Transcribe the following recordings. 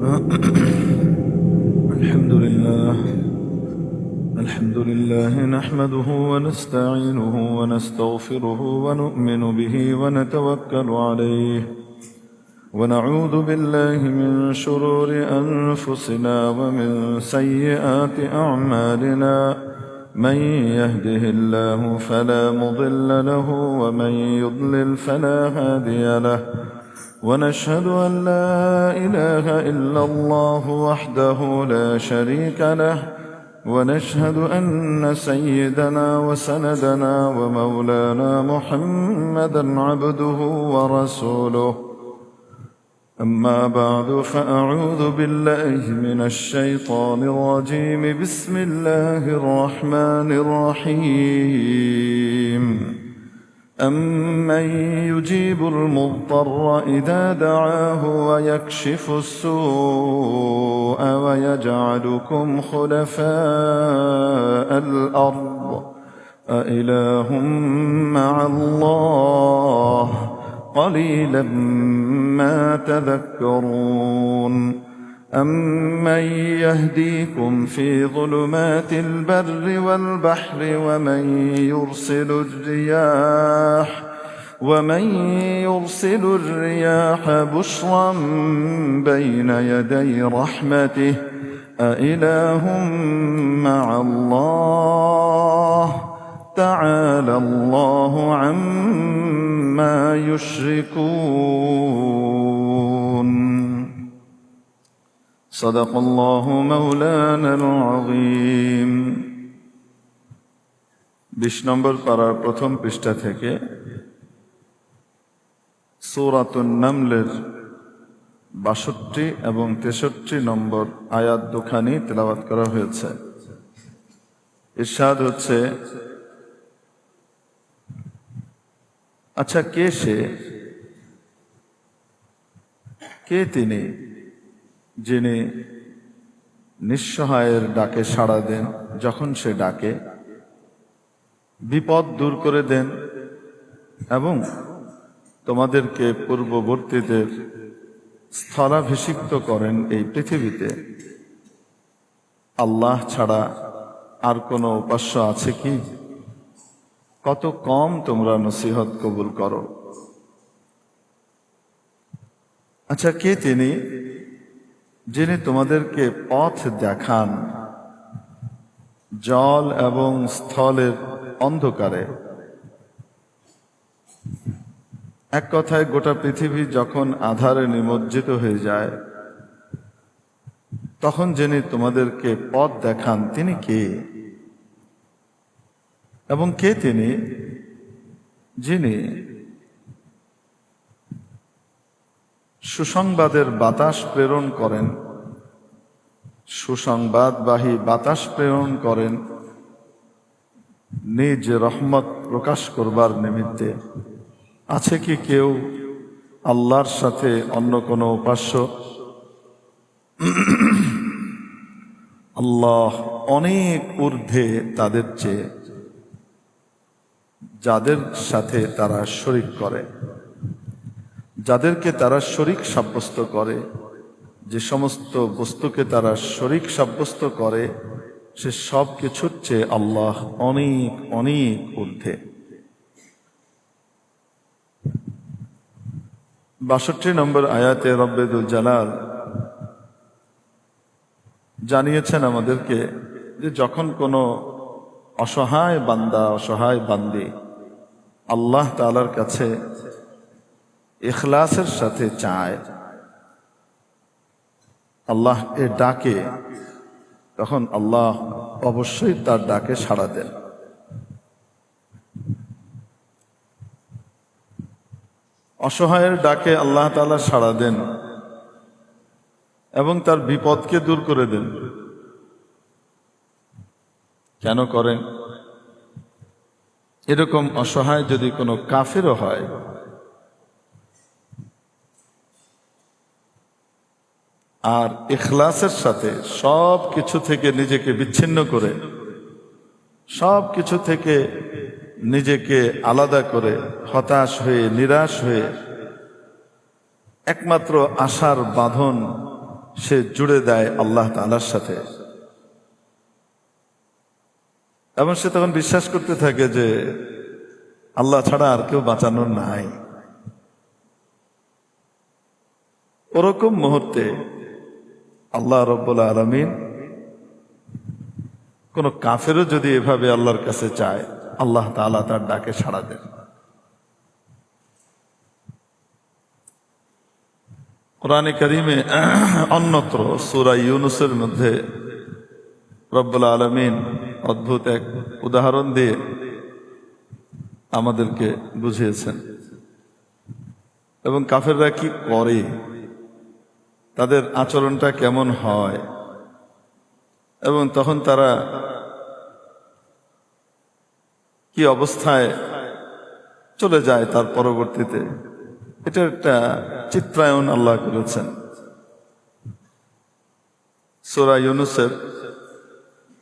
الحمد لله نحمده ونستعينه ونستغفره ونؤمن به ونتوكل عليه ونعوذ بالله من شرور أنفسنا ومن سيئات أعمالنا من يهده الله فلا مضل له ومن يضلل فلا هادي له ونشهد أن لا إله إلا الله وحده لا شريك له ونشهد أن سيدنا وسندنا ومولانا محمدا عبده ورسوله أما بعد فأعوذ بالله من الشيطان الرجيم بسم الله الرحمن الرحيم أمن يجيب المضطر إذا دعاه ويكشف السوء ويجعلكم خلفاء الأرض أإله مع الله قليلا ما تذكرون أمن يهديكم في ظلمات البر والبحر ومن يرسل الرياح بشرا بين يدي رحمته أإله مع الله تعالى الله عما يشركون صدق الله مولانا العظيم 20 নম্বর পারার প্রথম পৃষ্ঠা থেকে সূরাতুন নামলের 62 এবং 63 নম্বর আয়াত দুখানি তেলাওয়াত করা হয়েছে। ইরশাদ হচ্ছে, আচ্ছা কে সে, কে তিনি যিনি নিঃসহায়ের ডাকে সাড়া দেন, যখন সে ডাকে বিপদ দূর করে দেন এবং তোমাদেরকে পূর্ববর্তীদের স্থলাভিষিক্ত করেন এই পৃথিবীতে। আল্লাহ ছাড়া আর কোনো উপাস্য আছে কি? কত কম তোমরা নসিহত কবুল করো। আচ্ছা কে তিনি যিনি তোমাদেরকে পথ দেখান জল এবং স্থলের অন্ধকারে? এক কথায় গোটা পৃথিবী যখন আঁধারে নিমজ্জিত হয়ে যায় তখন যিনি তোমাদেরকে পথ দেখান তিনি কে? এবং কে তিনি যিনি সুসংবাদের বাতাস প্রেরণ করেন, সুসংবাদবাহী বাতাস প্রেরণ করেন নিজ রহমত প্রকাশ করবার নিমিত্তে? আছে কি কেউ আল্লাহর সাথে অন্য কোনো উপাস্য? আল্লাহ অনেক ঊর্ধ্বে তাদের চেয়ে, যাদের সাথে তারা শরীক করে, যাদেরকে তারা শরীক সাব্যস্ত করে, যে সমস্ত বস্তুকে তারা শরীক সাব্যস্ত করে সে সব কিছুর চেয়ে আল্লাহ অনেক অনেক ঊর্ধ্বে। 62 নম্বর আয়াতে রব্বুল জালাল জানিয়েছেন আমাদেরকে যে যখন কোনো অসহায় বান্দা, অসহায় বান্দি আল্লাহ তাআলার কাছে ইখলাসের সাথে চায়, আল্লাহকে ডাকে, তখন আল্লাহ অবশ্যই তার ডাকে সাড়া দেন। অসহায়ের ডাকে আল্লাহ তাআলা সাড়া দেন এবং তার বিপদকে দূর করে দেন। কেন করেন? এরকম অসহায় যদি কোনো কাফিরও হয়, আর ইখলাসের সাথে সব কিছু থেকে নিজেকে বিচ্ছিন্ন করে, সব কিছু থেকে নিজেকে আলাদা করে, হতাশ হয়ে, নিরাশ হয়ে একমাত্র আশার বাঁধন সে জুড়ে দেয় আল্লাহ তাআলার সাথে, এবং সে তখন বিশ্বাস করতে থাকে যে আল্লাহ ছাড়া আর কেউ বাঁচানোর নাই। ওরকম মুহূর্তে আল্লাহ রাব্বুল আলামিন কোন কাফেরও যদি এভাবে আল্লাহর কাছে চায়, আল্লাহ তাআলা তার ডাকে সাড়া দেন। কোরআনে কারীমে অন্যত্র সূরা ইউনূসের মধ্যে রব্বুল আলামিন অদ্ভুত এক উদাহরণ দিয়ে আমাদেরকে বুঝিয়েছেন, এবং কাফেররা কি করে, তাদের আচরণটা কেমন হয়, এবং তখন তারা কি অবস্থায় চলে যায় তার পরবর্তীতে। এটা একটা চিত্রায়ন আল্লাহ করেছেন। সূরা ইউনূসের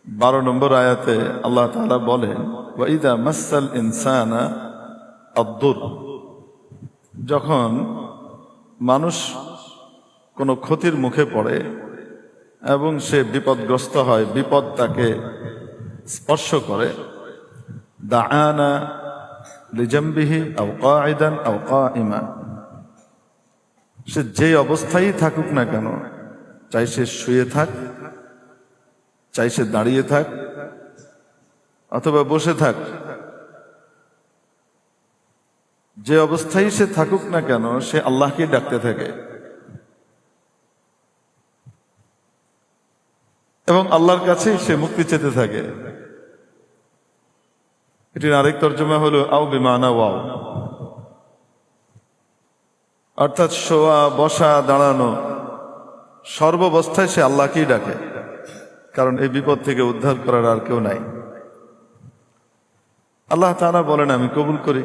12 নম্বর আয়াতে আল্লাহ তাআলা বলেন, ওয়াইদা মাসাল ইনসানা আদ-দুর, যখন মানুষ কোনো ক্ষতির মুখে পড়ে এবং সে বিপদগ্রস্ত হয়, বিপদ তাকে স্পর্শ করে, দাআনা লিজামবিহি আও কাঈদান আও কাঈমা, সে যে অবস্থায় থাকুক না কেন, চাই সে শুয়ে থাক, চাই সে দাঁড়িয়ে থাক অথবা বসে থাক, যে অবস্থায় সে থাকুক না কেন সে আল্লাহকে ডাকতে থাকে এবং আল্লাহর কাছে সে মুক্তি চেতে থাকে। এটির আরেক তর্জমা হলো আও বিমানা ওয়াও, অর্থাৎ শোয়া, বসা, দাঁড়ানো, সর্বাবস্থায় সে আল্লাহকেই ডাকে, কারণ এই বিপদ থেকে উদ্ধার করার আর কেউ নাই। আল্লাহ তাআলা বলেন, আমি কবুল করি,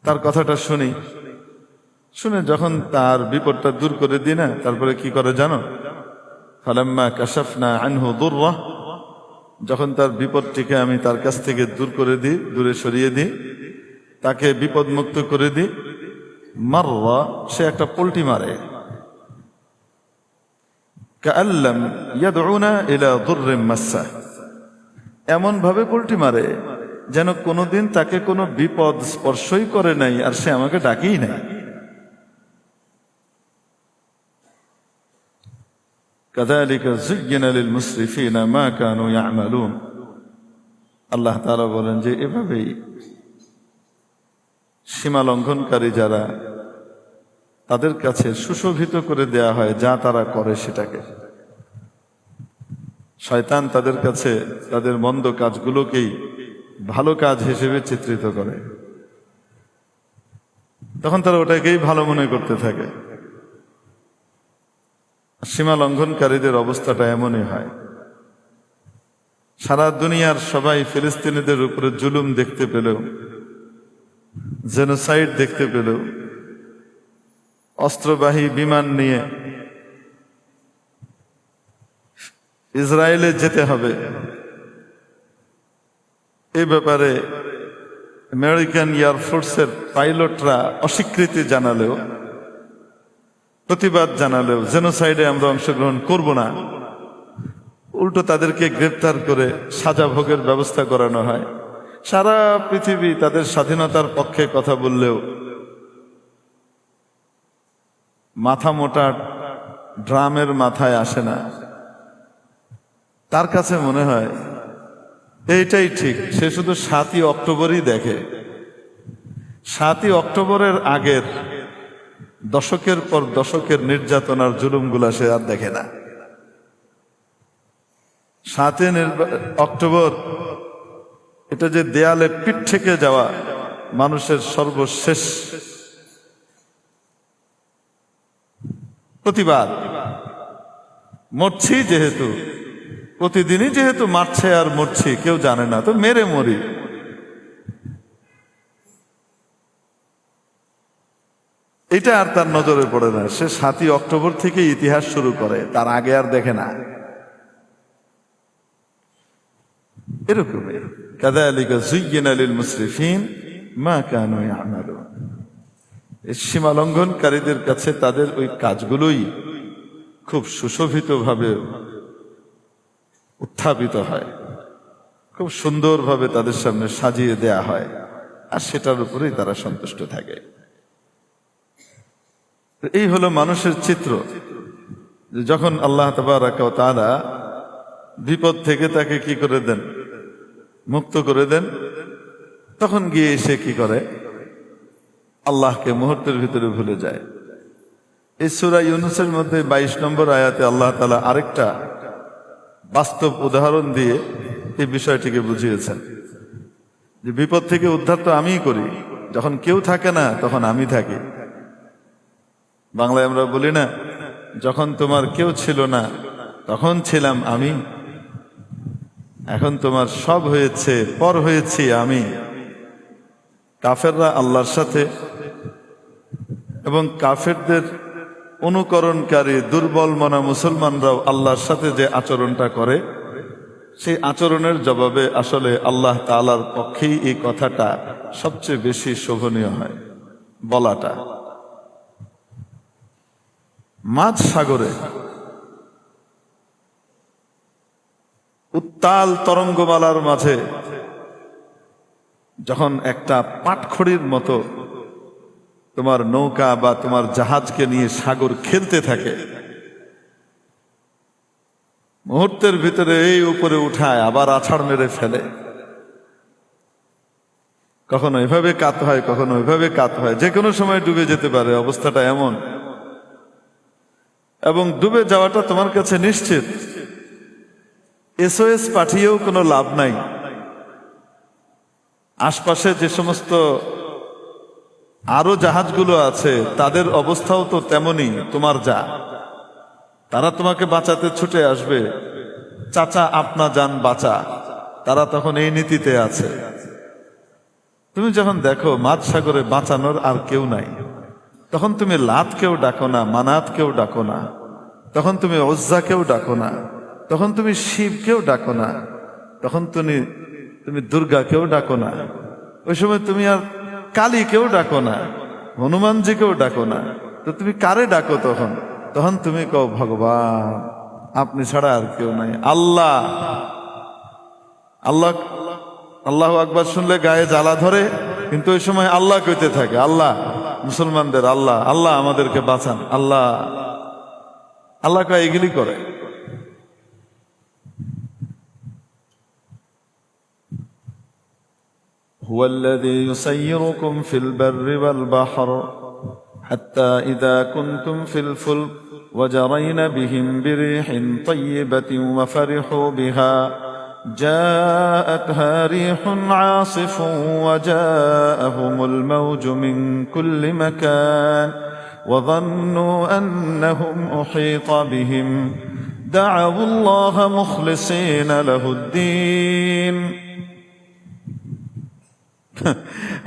তার কথাটা শুনি, শুনে যখন তার বিপদটা দূর করে দিই না, তারপরে কি করে জানো? ফালাম্মা কাশাফনা আনহু দুররাহ, যখন তার বিপদটিকে আমি তার কাছ থেকে দূর করে দিই, দূরে সরিয়ে দিই, তাকে বিপদ মুক্ত করে দিই, মাররা, সে একটা পল্টি মারে, কাআল্লাম ইয়াদউনা ইলা দুররিম মাসসা, এমন ভাবে পল্টি মারে যেন কোনোদিন তাকে কোনো বিপদ স্পর্শই করে নাই আর সে আমাকে ডাকেই নাই। কাযালিকা যুয়্যিনা লিল মুসরিফিনা মা কানু ইয়ামালুন, আল্লাহ তাআলা বলেন যে এভাবেই সীমা লঙ্ঘনকারী যারা, তাদের কাছে সুশোভিত করে দেয়া হয় যা তারা করে সেটাকে। শয়তান তাদের কাছে তাদের মন্দ কাজগুলোকেই ভালো কাজ হিসেবে চিত্রিত করে, তখন তারা ওটাকেই ভালো মনে করতে থাকে। সীমা লঙ্ঘনকারীদের অবস্থাটা এমনই হয়। সারা দুনিয়ার সবাই ফিলিস্তিনিদের উপরে জুলুম দেখতে পেলেও, জেনোসাইড দেখতে পেলেও, অস্ত্রবাহী বিমান নিয়ে ইসরায়েলে যেতে হবে, এই ব্যাপারে আমেরিকান এয়ারফোর্সের পাইলটরা অস্বীকৃতি জানালেও, প্রতিবাদ জানালেও, জেনোসাইডে আমরা অংশগ্রহণ করব না, উল্টো তাদেরকে গ্রেপ্তার করে সাজা ভোগের ব্যবস্থা করানো হয়। সারা পৃথিবী তাদের স্বাধীনতার পক্ষে কথা বললেও মাথা মোটা ড্রামের মাথায় আসে না। তার কাছে মনে হয় এইটাই ঠিক, সে শুধু 7ই অক্টোবরই দেখে। 7ই অক্টোবরের আগের দশকের পর দশকের নির্যাতনার জুলুমগুলা সে আর দেখে না। 7ই অক্টোবর এটা যে দেয়ালে পিঠ থেকে যাওয়া মানুষের সর্বশেষ প্রতিবাদ, মরছি যেহেতু, প্রতিদিনই যেহেতু মারছে আর মরছি, কেউ জানে না তো মেরে মরি, এটা আর তার নজরে পড়ে না। সে 7ই অক্টোবর থেকে ইতিহাস শুরু করে, তার আগে আর দেখে না। এরকমই কাযালিকা যুয়্যিনা লিল মুসরিফিন মা কানু ইয়ামালুন। এই সীমা লঙ্ঘনকারীদের কাছে তাদের ওই কাজগুলোই খুব সুশোভিতভাবে উত্থাপিত হয়, খুব সুন্দরভাবে তাদের সামনে সাজিয়ে দেয়া হয়, আর সেটার উপরেই তারা সন্তুষ্ট থাকে। এই হলো মানুষের চিত্র। যখন আল্লাহ তাবারাক ওয়া তাআলা বিপদ থেকে তাকে কি করে দেন, মুক্ত করে দেন, তখন গিয়ে এসে কি করে, আল্লাহকে মুহূর্তের ভিতরে ভুলে যায়। এই সূরা ইউনূসের মধ্যে 22 নম্বর আয়াতে আল্লাহ তাআলা আরেকটা বাস্তব উদাহরণ দিয়ে এই বিষয়টিকে বুঝিয়েছেন যে বিপদ থেকে উদ্ধার তো আমিই করি, যখন কেউ থাকে না তখন আমি থাকি। বাংলায় আমরা বলি না, যখন তোমার কেউ ছিল না তখন ছিলাম আমি, এখন তোমার সব হয়েছে, পর হয়েছি আমি। কাফেররা আল্লাহর সাথে এবং কাফেরদের অনুকরণকারী দুর্বল মনা মুসলমানরাও আল্লাহর সাথে যে আচরণটা করে, সেই আচরণের জবাবে আসলে আল্লাহ তাআলার পক্ষেই এই কথাটা সবচেয়ে বেশি শোভনীয় হয় বলাটা। মাঝ সাগরে উত্তাল তরঙ্গমালার মাঝে যখন একটা পাটখড়ির মতো তোমার নৌকা বা তোমার জাহাজকে নিয়ে সাগর খেলতে থাকে, মুহূর্তের ভিতরে এই উপরে উঠায় আবার আছাড় মেরে ফেলে, কখনো এভাবে কাত হয়, কখনো ওইভাবে কাত হয়, যে কোনো সময় ডুবে যেতে পারে, অবস্থাটা এমন। এবং ডুবে যাওয়াটা তোমার কাছে নিশ্চিত, SOS পাঠিয়েও কোনো লাভ নাই। আশপাশে যে সমস্ত আরো জাহাজগুলো আছে তাদের অবস্থাও তো তেমনই তোমার যা, তারা তোমাকে বাঁচাতে ছুটে আসবে, চাচা আপনা যান বাঁচা, তারা তখন এই নীতিতে আছে। তুমি যখন দেখো মাঝ সাগরে বাঁচানোর আর কেউ নাই, তখন তুমি লাতকেও ডাকো না, মানাতকেও ডাকো না, তখন তুমি উজ্জাকেও ডাকো না, তখন তুমি শিবকেও ডাকো না, তখন তুমি দুর্গাকেও ডাকো না, ওই সময় তুমি আর কালীকেও ডাকো না, হনুমানজিকেও ডাকো না। তো তুমি কারে ডাকো তখন? তখন তুমি কও ভগবান, আপনি ছাড়া আর কেউ নাই, আল্লাহ। আল্লাহ আল্লাহু আকবার শুনলে গায়ে জ্বালা ধরে, কিন্তু ওই সময় আল্লাহ কইতে থাকে, আল্লাহ মুসলমানদের আল্লাহ, আল্লাহ আমাদেরকে বাঁচান, আল্লাহ। আল্লাহ কয় এগুলি করে। هو الذي يسيركم في البر والبحر حتى إذا كنتم في الفلك وجرين بهم بريح طيبة وفرحوا بها جاءتها ريح عاصف وجاءهم الموج من كل مكان وظنوا أنهم أحيط بهم دعوا الله مخلصين له الدين।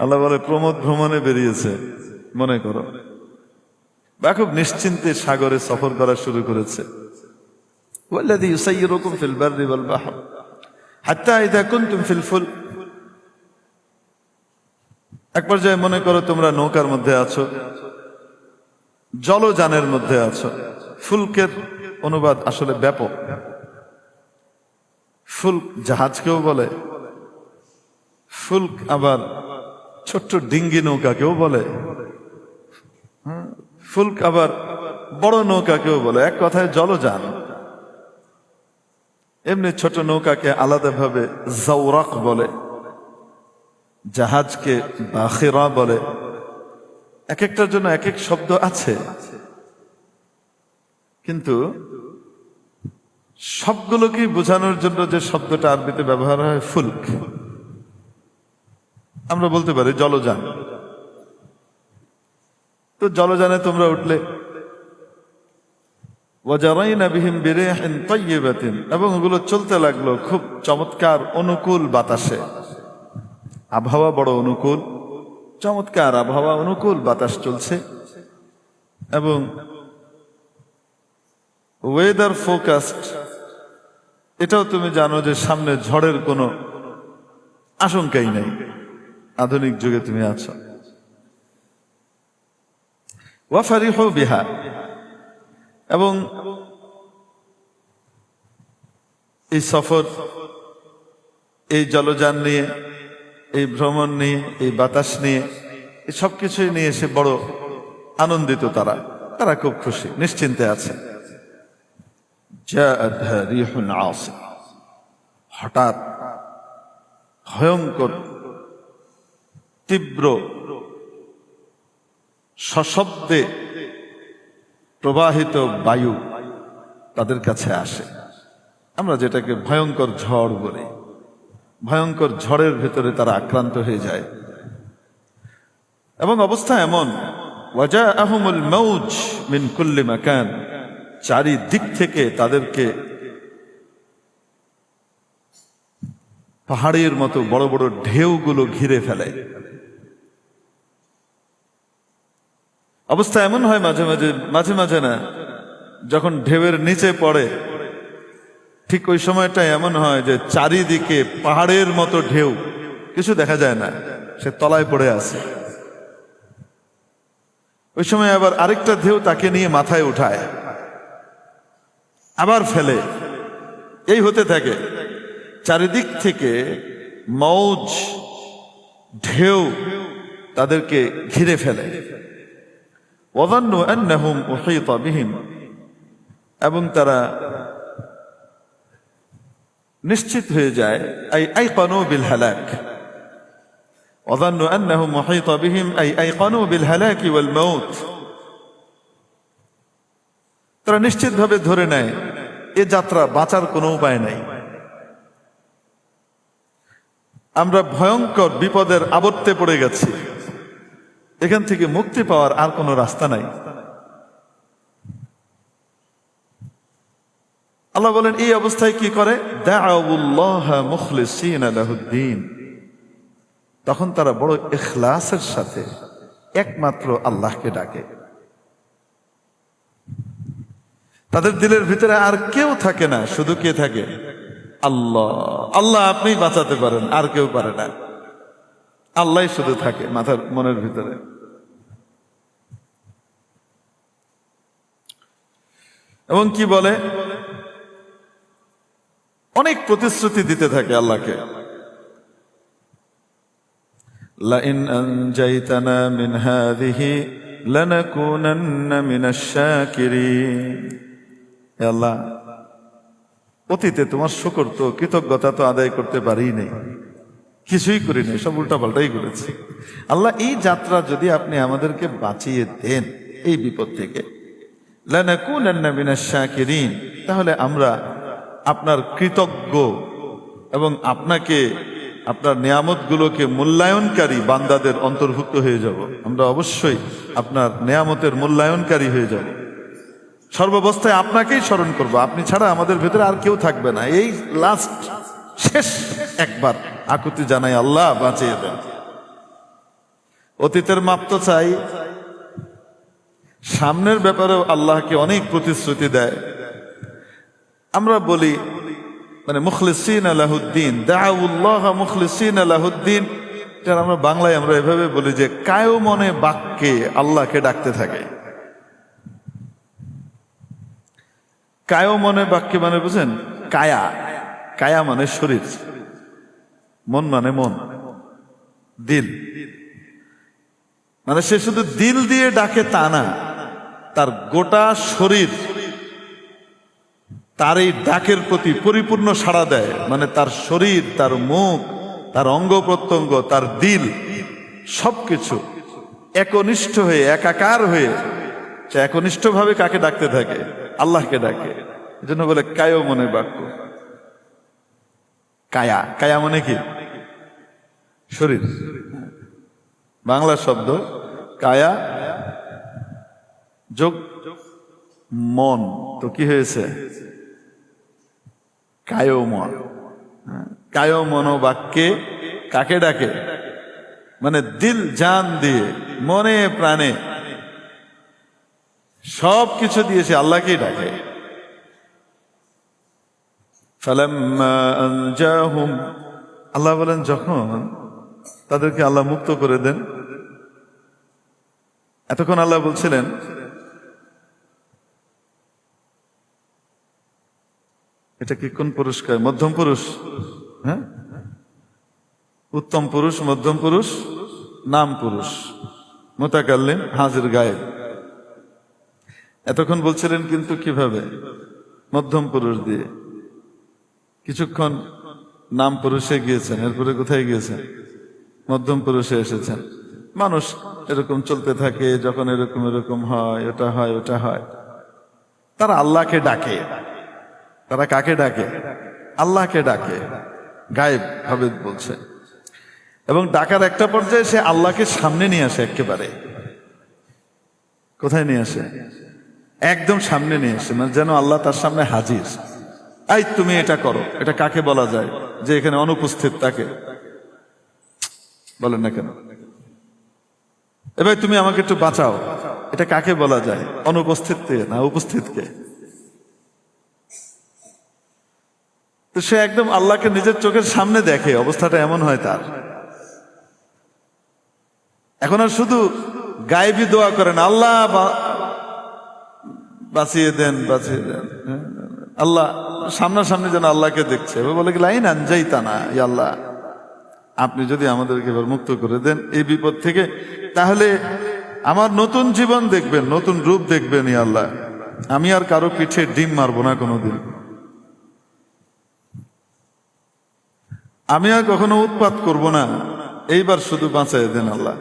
আল্লাহ বলে প্রমোদ ভ্রমণে বেরিয়েছে মনে করো, বা খুব নিশ্চিন্তে সাগরে সফর করা শুরু করেছে। ওয়াল্লাযী ইউসাইয়িরুকুম ফিল বাররি ওয়াল বাহর হাত্তা ইযা কুনতুম ফিল ফুলক। এক পর্যায়ে মনে করো তোমরা নৌকার মধ্যে আছো, জলযানের মধ্যে আছো। ফুলকের অনুবাদ আসলে ব্যাপক। ফুলক জাহাজকেও বলে, ফুলক আবার ছোট্ট ডিঙ্গি নৌকাকেও বলে, ফুলক আবার বড় নৌকাকেও বলে, এক কথায় জলযান। এমনি ছোট নৌকাকে আলাদাভাবে জাওরাক বলে, জাহাজকে বাখিরা বলে। এক একটার জন্য এক এক শব্দ আছে, কিন্তু সবগুলোকে বোঝানোর জন্য যে শব্দটা আরবিতে ব্যবহার হয় ফুলক, আমরা বলতে পারি জলযান। তো জলযানে তোমরা উঠলে, ওয়াজারাইনা বিহিম বিরিহিন তাইয়্যিবাতিন, এবং ওগুলো চলতে লাগলো খুব চমৎকার অনুকূল বাতাসে। আবহাওয়া বড় অনুকূল, চমৎকার আবহাওয়া, অনুকূল বাতাস চলছে। এবং ওয়েদার ফোরকাস্ট, এটাও তুমি জানো যে সামনে ঝড়ের কোনো আশঙ্কাই নাই। আধুনিক যুগে তুমি আছো, ওয়া ফারিহু বিহা, এবং এই সফর, এই জলযান নিয়ে, এই ভ্রমণ নিয়ে, এই বাতাস নিয়ে, এই সব কিছুই নিয়ে সে বড় আনন্দিত। তারা খুব খুশি, নিশ্চিন্তে আছে। জাআতহা রিহুন আসিফ, হঠাৎ ভয়ঙ্কর তীব্র সশব্দে প্রবাহিত বায়ু তাদের কাছে আসে। আমরা যেটাকে ভয়ঙ্কর ঝড় বলি, ভয়ঙ্কর ঝড়ের ভেতরে তারা আক্রান্ত হয়ে যায়। এবং অবস্থা এমন, ওয়াজাআহুমুল মাউজ মিন কুল্লি মাকান, চারিদিক থেকে তাদেরকে পাহাড়ের মতো বড় বড় ঢেউগুলো ঘিরে ফেলে। অবস্থা এমন হয় মাঝে মাঝে না, যখন ঢেউয়ের নিচে পড়ে ঠিক ওই সময়টা এমন হয় যে চারিদিকে পাহাড়ের মতো ঢেউ, কিছু দেখা যায় না, সে তলায় পড়ে আছে। ওই সময় আবার আরেকটা ঢেউ তাকে নিয়ে মাথায় উঠায়, আবার ফেলে, এই হতে থাকে। চারিদিক থেকে মৌজ, ঢেউ তাদেরকে ঘিরে ফেলে। ওয়াযান্নু আন্নাহুম উহীতা বিহিম, এবং তারা নিশ্চিত হয়ে যায়, আইকানু বিল হালাক। ওয়াযান্নু আন্নাহুম উহীতা বিহিম আইকানু বিল হালাক ওয়াল মাউত, তারা নিশ্চিতভাবে ধরে নেয় এ যাত্রা বাঁচার কোনো উপায় নাই, আমরা ভয়ঙ্কর বিপদের আবর্তে পড়ে গেছি, এখান থেকে মুক্তি পাওয়ার আর কোনো রাস্তা নাই। আল্লাহ বলেন এই অবস্থায় কি করে, দাআউল্লাহ মুখলিসিনা লাহুদ্দিন, তখন তারা বড় ইখলাসের সাথে একমাত্র আল্লাহকে ডাকে। তাদের দিলের ভিতরে আর কেউ থাকে না, শুধু কে থাকে, আল্লাহ। আল্লাহ আপনি বাঁচাতে পারেন, আর কেউ পারে না, আল্লাহ শুধু থাকে মাথার মনের ভিতরে। এবং কি বলে, অনেক প্রতিশ্রুতি দিতে থাকে আল্লাহকে, লাইন আনজাইতানা মিন হাযিহি লানাকুনান্না মিনাশ শাকিরিন। হে আল্লাহ, অতীতে তোমার শুকর তো, কৃতজ্ঞতা তো আদায় করতে পারি নাই, কিছুই করি নাই, সব উল্টাপাল্টাই করেছি। আল্লাহ, এই যাত্রা যদি আপনি আমাদেরকে বাঁচিয়ে দেন এই বিপদ থেকে, লানাকুনান্না মিনাশ শাকিরিন, তাহলে আমরা আপনার কৃতজ্ঞ এবং আপনাকে, আপনার নিয়ামতগুলোকে মূল্যায়নকারী বান্দাদের অন্তর্ভুক্ত হয়ে যাব। আমরা অবশ্যই আপনার নিয়ামতের মূল্যায়নকারী হয়ে যাব, সর্বাবস্থায় আপনাকেই স্মরণ করব, আপনি ছাড়া আমাদের ভেতরে আর কেউ থাকবে না। এই লাস্ট, শেষ একবার আকুতি জানাই, আল্লাহ বাঁচিয়ে দেন। অতীতের মাপ তো চাই, সামনের ব্যাপারেও আল্লাহকে অনেক প্রতিশ্রুতি দেয়। আমরা বলি মানে মুখলিসিনা লাহুদ্দিন, দাআউল্লাহ মুখলিসিনা লাহুদ্দিন, যারা আমরা বাংলায় আমরা এভাবে বলি যে কায়ো মনে বাক্যে আল্লাহকে ডাকতে থাকে। কায়ো মনে বাক্যে মানে বুঝেন, কায়া, কায়া মানে শরীর, মন মানে মন, দিল মানে সে শুধু দিল দিয়ে ডাকে তা না, তার গোটা শরীর তার এই ডাকের প্রতি পরিপূর্ণ সাড়া দেয়। মানে তার শরীর, তার মুখ, তার অঙ্গ প্রত্যঙ্গ, তার দিল, সবকিছু একনিষ্ঠ হয়ে, একাকার হয়ে সে একনিষ্ঠভাবে কাকে ডাকতে থাকে, আল্লাহকে ডাকে। এজন্য বলে কায়ো মনে বাক্য। কায়া, কায়া মানে কি, শরীর, বাংলা শব্দ কায়া যোগ মন, তো কি হয়েছে, কায়ো মন। কায়ো মনোবাক্যে কাকে ডাকে, মানে দিল জান দিয়ে, মনে প্রাণে সব কিছু দিয়েছে আল্লাহকেই ডাকে। ফালাম্মা আনজাহুম, আল্লাহ বলেন যখন তাদেরকে আল্লাহ মুক্ত করে দেন, এতক্ষণ আল্লাহ বলছিলেন এটা কি কোন পুরস্কার? মধ্যম পুরুষ, হ্যাঁ, উত্তম পুরুষ, মধ্যম পুরুষ, নাম পুরুষ, মুতাকাল্লিম, হাজির, গায়েব। এতক্ষণ বলছিলেন কিন্তু কিভাবে? মধ্যম পুরুষ দিয়ে। কিছুক্ষণ নাম পুরুষে গিয়েছেন, এরপরে কোথায় গিয়েছেন? মধ্যম পুরুষে এসেছেন। মানুষ এরকম চলতে থাকে, যখন এরকম এরকম হয়, ওটা হয়, ওটা হয়, তারা আল্লাহকে ডাকে। তারা কাকে ডাকে? আল্লাহকে ডাকে, গায়েব ভাবে বলছে। এবং ডাকার একটা পর্যায়ে সে আল্লাহকে সামনে নিয়ে আসে, একেবারে কোথায় নিয়ে আসে? একদম সামনে নিয়ে আসে, মানে যেন আল্লাহ তার সামনে হাজির। এই তুমি এটা করো। এটা কাকে বলা যায়? যে এখানে অনুপস্থিত তাকে বলেন না কেন? এবার তুমি আমাকে একটু বাঁচাও, এটা কাকে বলা যায়? অনুপস্থিতকে না উপস্থিতকে? তো সে একদম আল্লাহকে নিজের চোখের সামনে দেখে, অবস্থাটা এমন হয় তার। এখন আর শুধু গায়েবী দোয়া করেন, আল্লাহ বাঁচিয়ে দেন, বাঁচিয়ে দেন। আল্লাহ সামনাসামনি যেন আল্লাহকে দেখছে। বলে কি লাইন আনজাই তা না, আল্লাহ আপনি যদি আমাদেরকে এবার মুক্ত করে দেন এই বিপদ থেকে, তাহলে আমার নতুন জীবন দেখবেন, নতুন রূপ দেখবেন। আল্লাহ আমি আর কারো পিঠে ডিম মারবো না কোনোদিন, আমি আর কখনো উৎপাত করব না, এইবার শুধু বাঁচাই দেন আল্লাহ।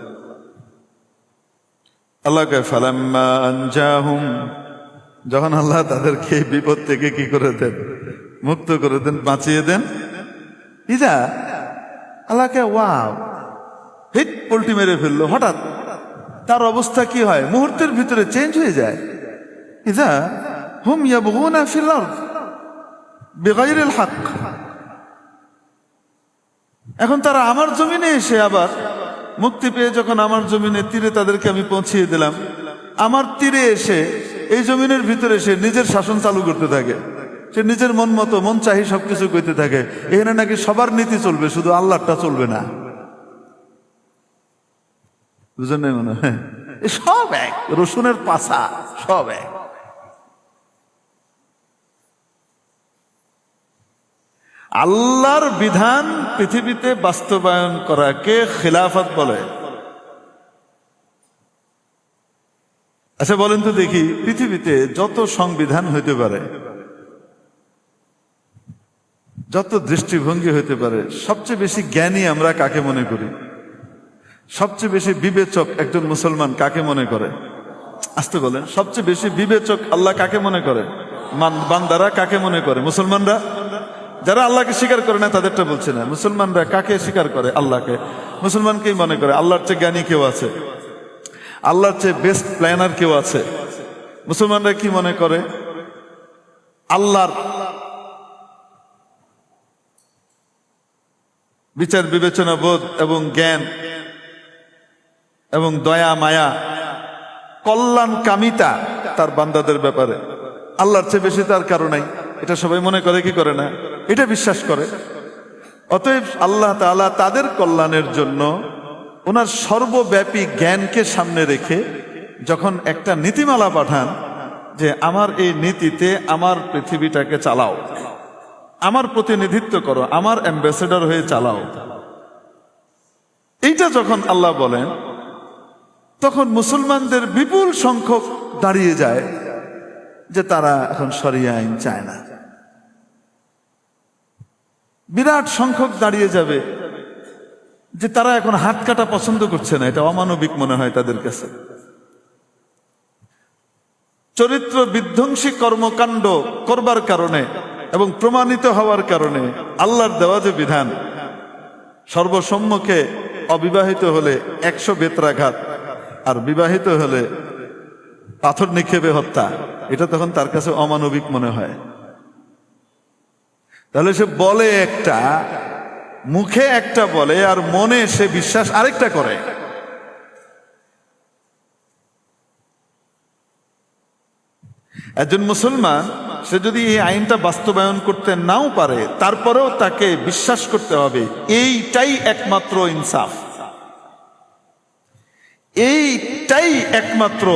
আল্লাহকে ফালাম্মা আনজাহুম, যখন আল্লাহ তাদেরকে বিপদ থেকে কি করে দেন? মুক্ত করে দেন, বাঁচিয়ে দেন। ইজা আল্লাহকে ওয়াও, হিট পল্টি মেরে ফেললো, হঠাৎ তার অবস্থা কি হয়? মুহূর্তের ভিতরে চেঞ্জ হয়ে যায়। ইজা হুম ইয়াবগুনা ফিল আরদ বিগাইরিল হক, এখন তারা আমার জমিনে এসে আবার মুক্তি পেয়ে, যখন আমার জমিনে তীরে তাদেরকে আমি পৌঁছিয়ে দিলাম, আমার তীরে এসে এই জমিনের ভিতরে সে নিজের শাসন চালু করতে থাকে। সে নিজের মন মতো, মন চাহি সবকিছু করতে থাকে। এখানে নাকি সবার নীতি চলবে, শুধু আল্লাহটা চলবে না। বুঝলেন না? মনে হয় সব এক, রসুনের পাছা সব এক। আল্লাহর বিধান পৃথিবীতে বাস্তবায়ন করাকে খিলাফত বলে। আচ্ছা বলেন তো দেখি, পৃথিবীতে যত সংবিধান হইতে পারে, যত দৃষ্টিভঙ্গি হইতে পারে, সবচেয়ে বেশি জ্ঞানী আমরা কাকে মনে করি? সবচেয়ে বেশি বিবেচক একজন মুসলমান কাকে মনে করে? আসতে বলেন, সবচেয়ে বেশি বিবেচক আল্লাহ কাকে মনে করে? বান্দারা কাকে মনে করে? মুসলমানরা। যারা আল্লাহকে স্বীকার করে না তাদেরটা বলছে না, মুসলমানরা কাকে স্বীকার করে? আল্লাহকে। মুসলমানকেই মনে করে আল্লাহর চেয়ে জ্ঞানী কেউ আছে, আল্লাহর চেয়ে বেস্ট প্ল্যানার কেউ আছে। মুসলমানরা কি মনে করে? আল্লাহর বিচার বিবেচনা বোধ এবং জ্ঞান এবং দয়া মায়া, কল্যাণ কামিতা তার বান্দাদের ব্যাপারে আল্লাহর চেয়ে বেশি তার কারো নাই। এটা সবাই মনে করে কি করে না? এটা বিশ্বাস করে। অতএব আল্লাহ তাআলা তাদের কল্যাণের জন্য ওনার সর্বব্যাপী জ্ঞানকে সামনে রেখে যখন একটা নীতিমালা পাঠান, যে আমার এই নীতিতে আমার পৃথিবীটাকে চালাও, আমার প্রতিনিধিত্ব করো, আমার অ্যাম্বাসেডর হয়ে চালাও, এইটা যখন আল্লাহ বলেন, তখন মুসলমানদের বিপুল সংখ্যক দাঁড়িয়ে যায় যে তারা এখন শরিয়া আইন চায় না। বিরাট সংখ্যক দাঁড়িয়ে যাবে যে তারা এখন হাত কাটা পছন্দ করছে না, এটা অমানবিক মনে হয় তাদের কাছে। চরিত্র বিধ্বংসী কর্মকাণ্ড করবার কারণে এবং প্রমাণিত হওয়ার কারণে আল্লাহর দেওয়া যে বিধান, সর্বসম্মুখে অবিবাহিত হলে 100 বেত্রাঘাত আর বিবাহিত হলে পাথর নিক্ষেপে হত্যা, এটা তখন তার কাছে অমানবিক মনে হয়। তাহলে সে বলে একটা, মুখে একটা বলে আর মনে সে বিশ্বাস আরেকটা করে। একজন মুসলমান সে যদি এই আইনটা বাস্তবায়ন করতে নাও পারে, তারপরেও তাকে বিশ্বাস করতে হবে এইটাই একমাত্র ইনসাফ, এইটাই একমাত্র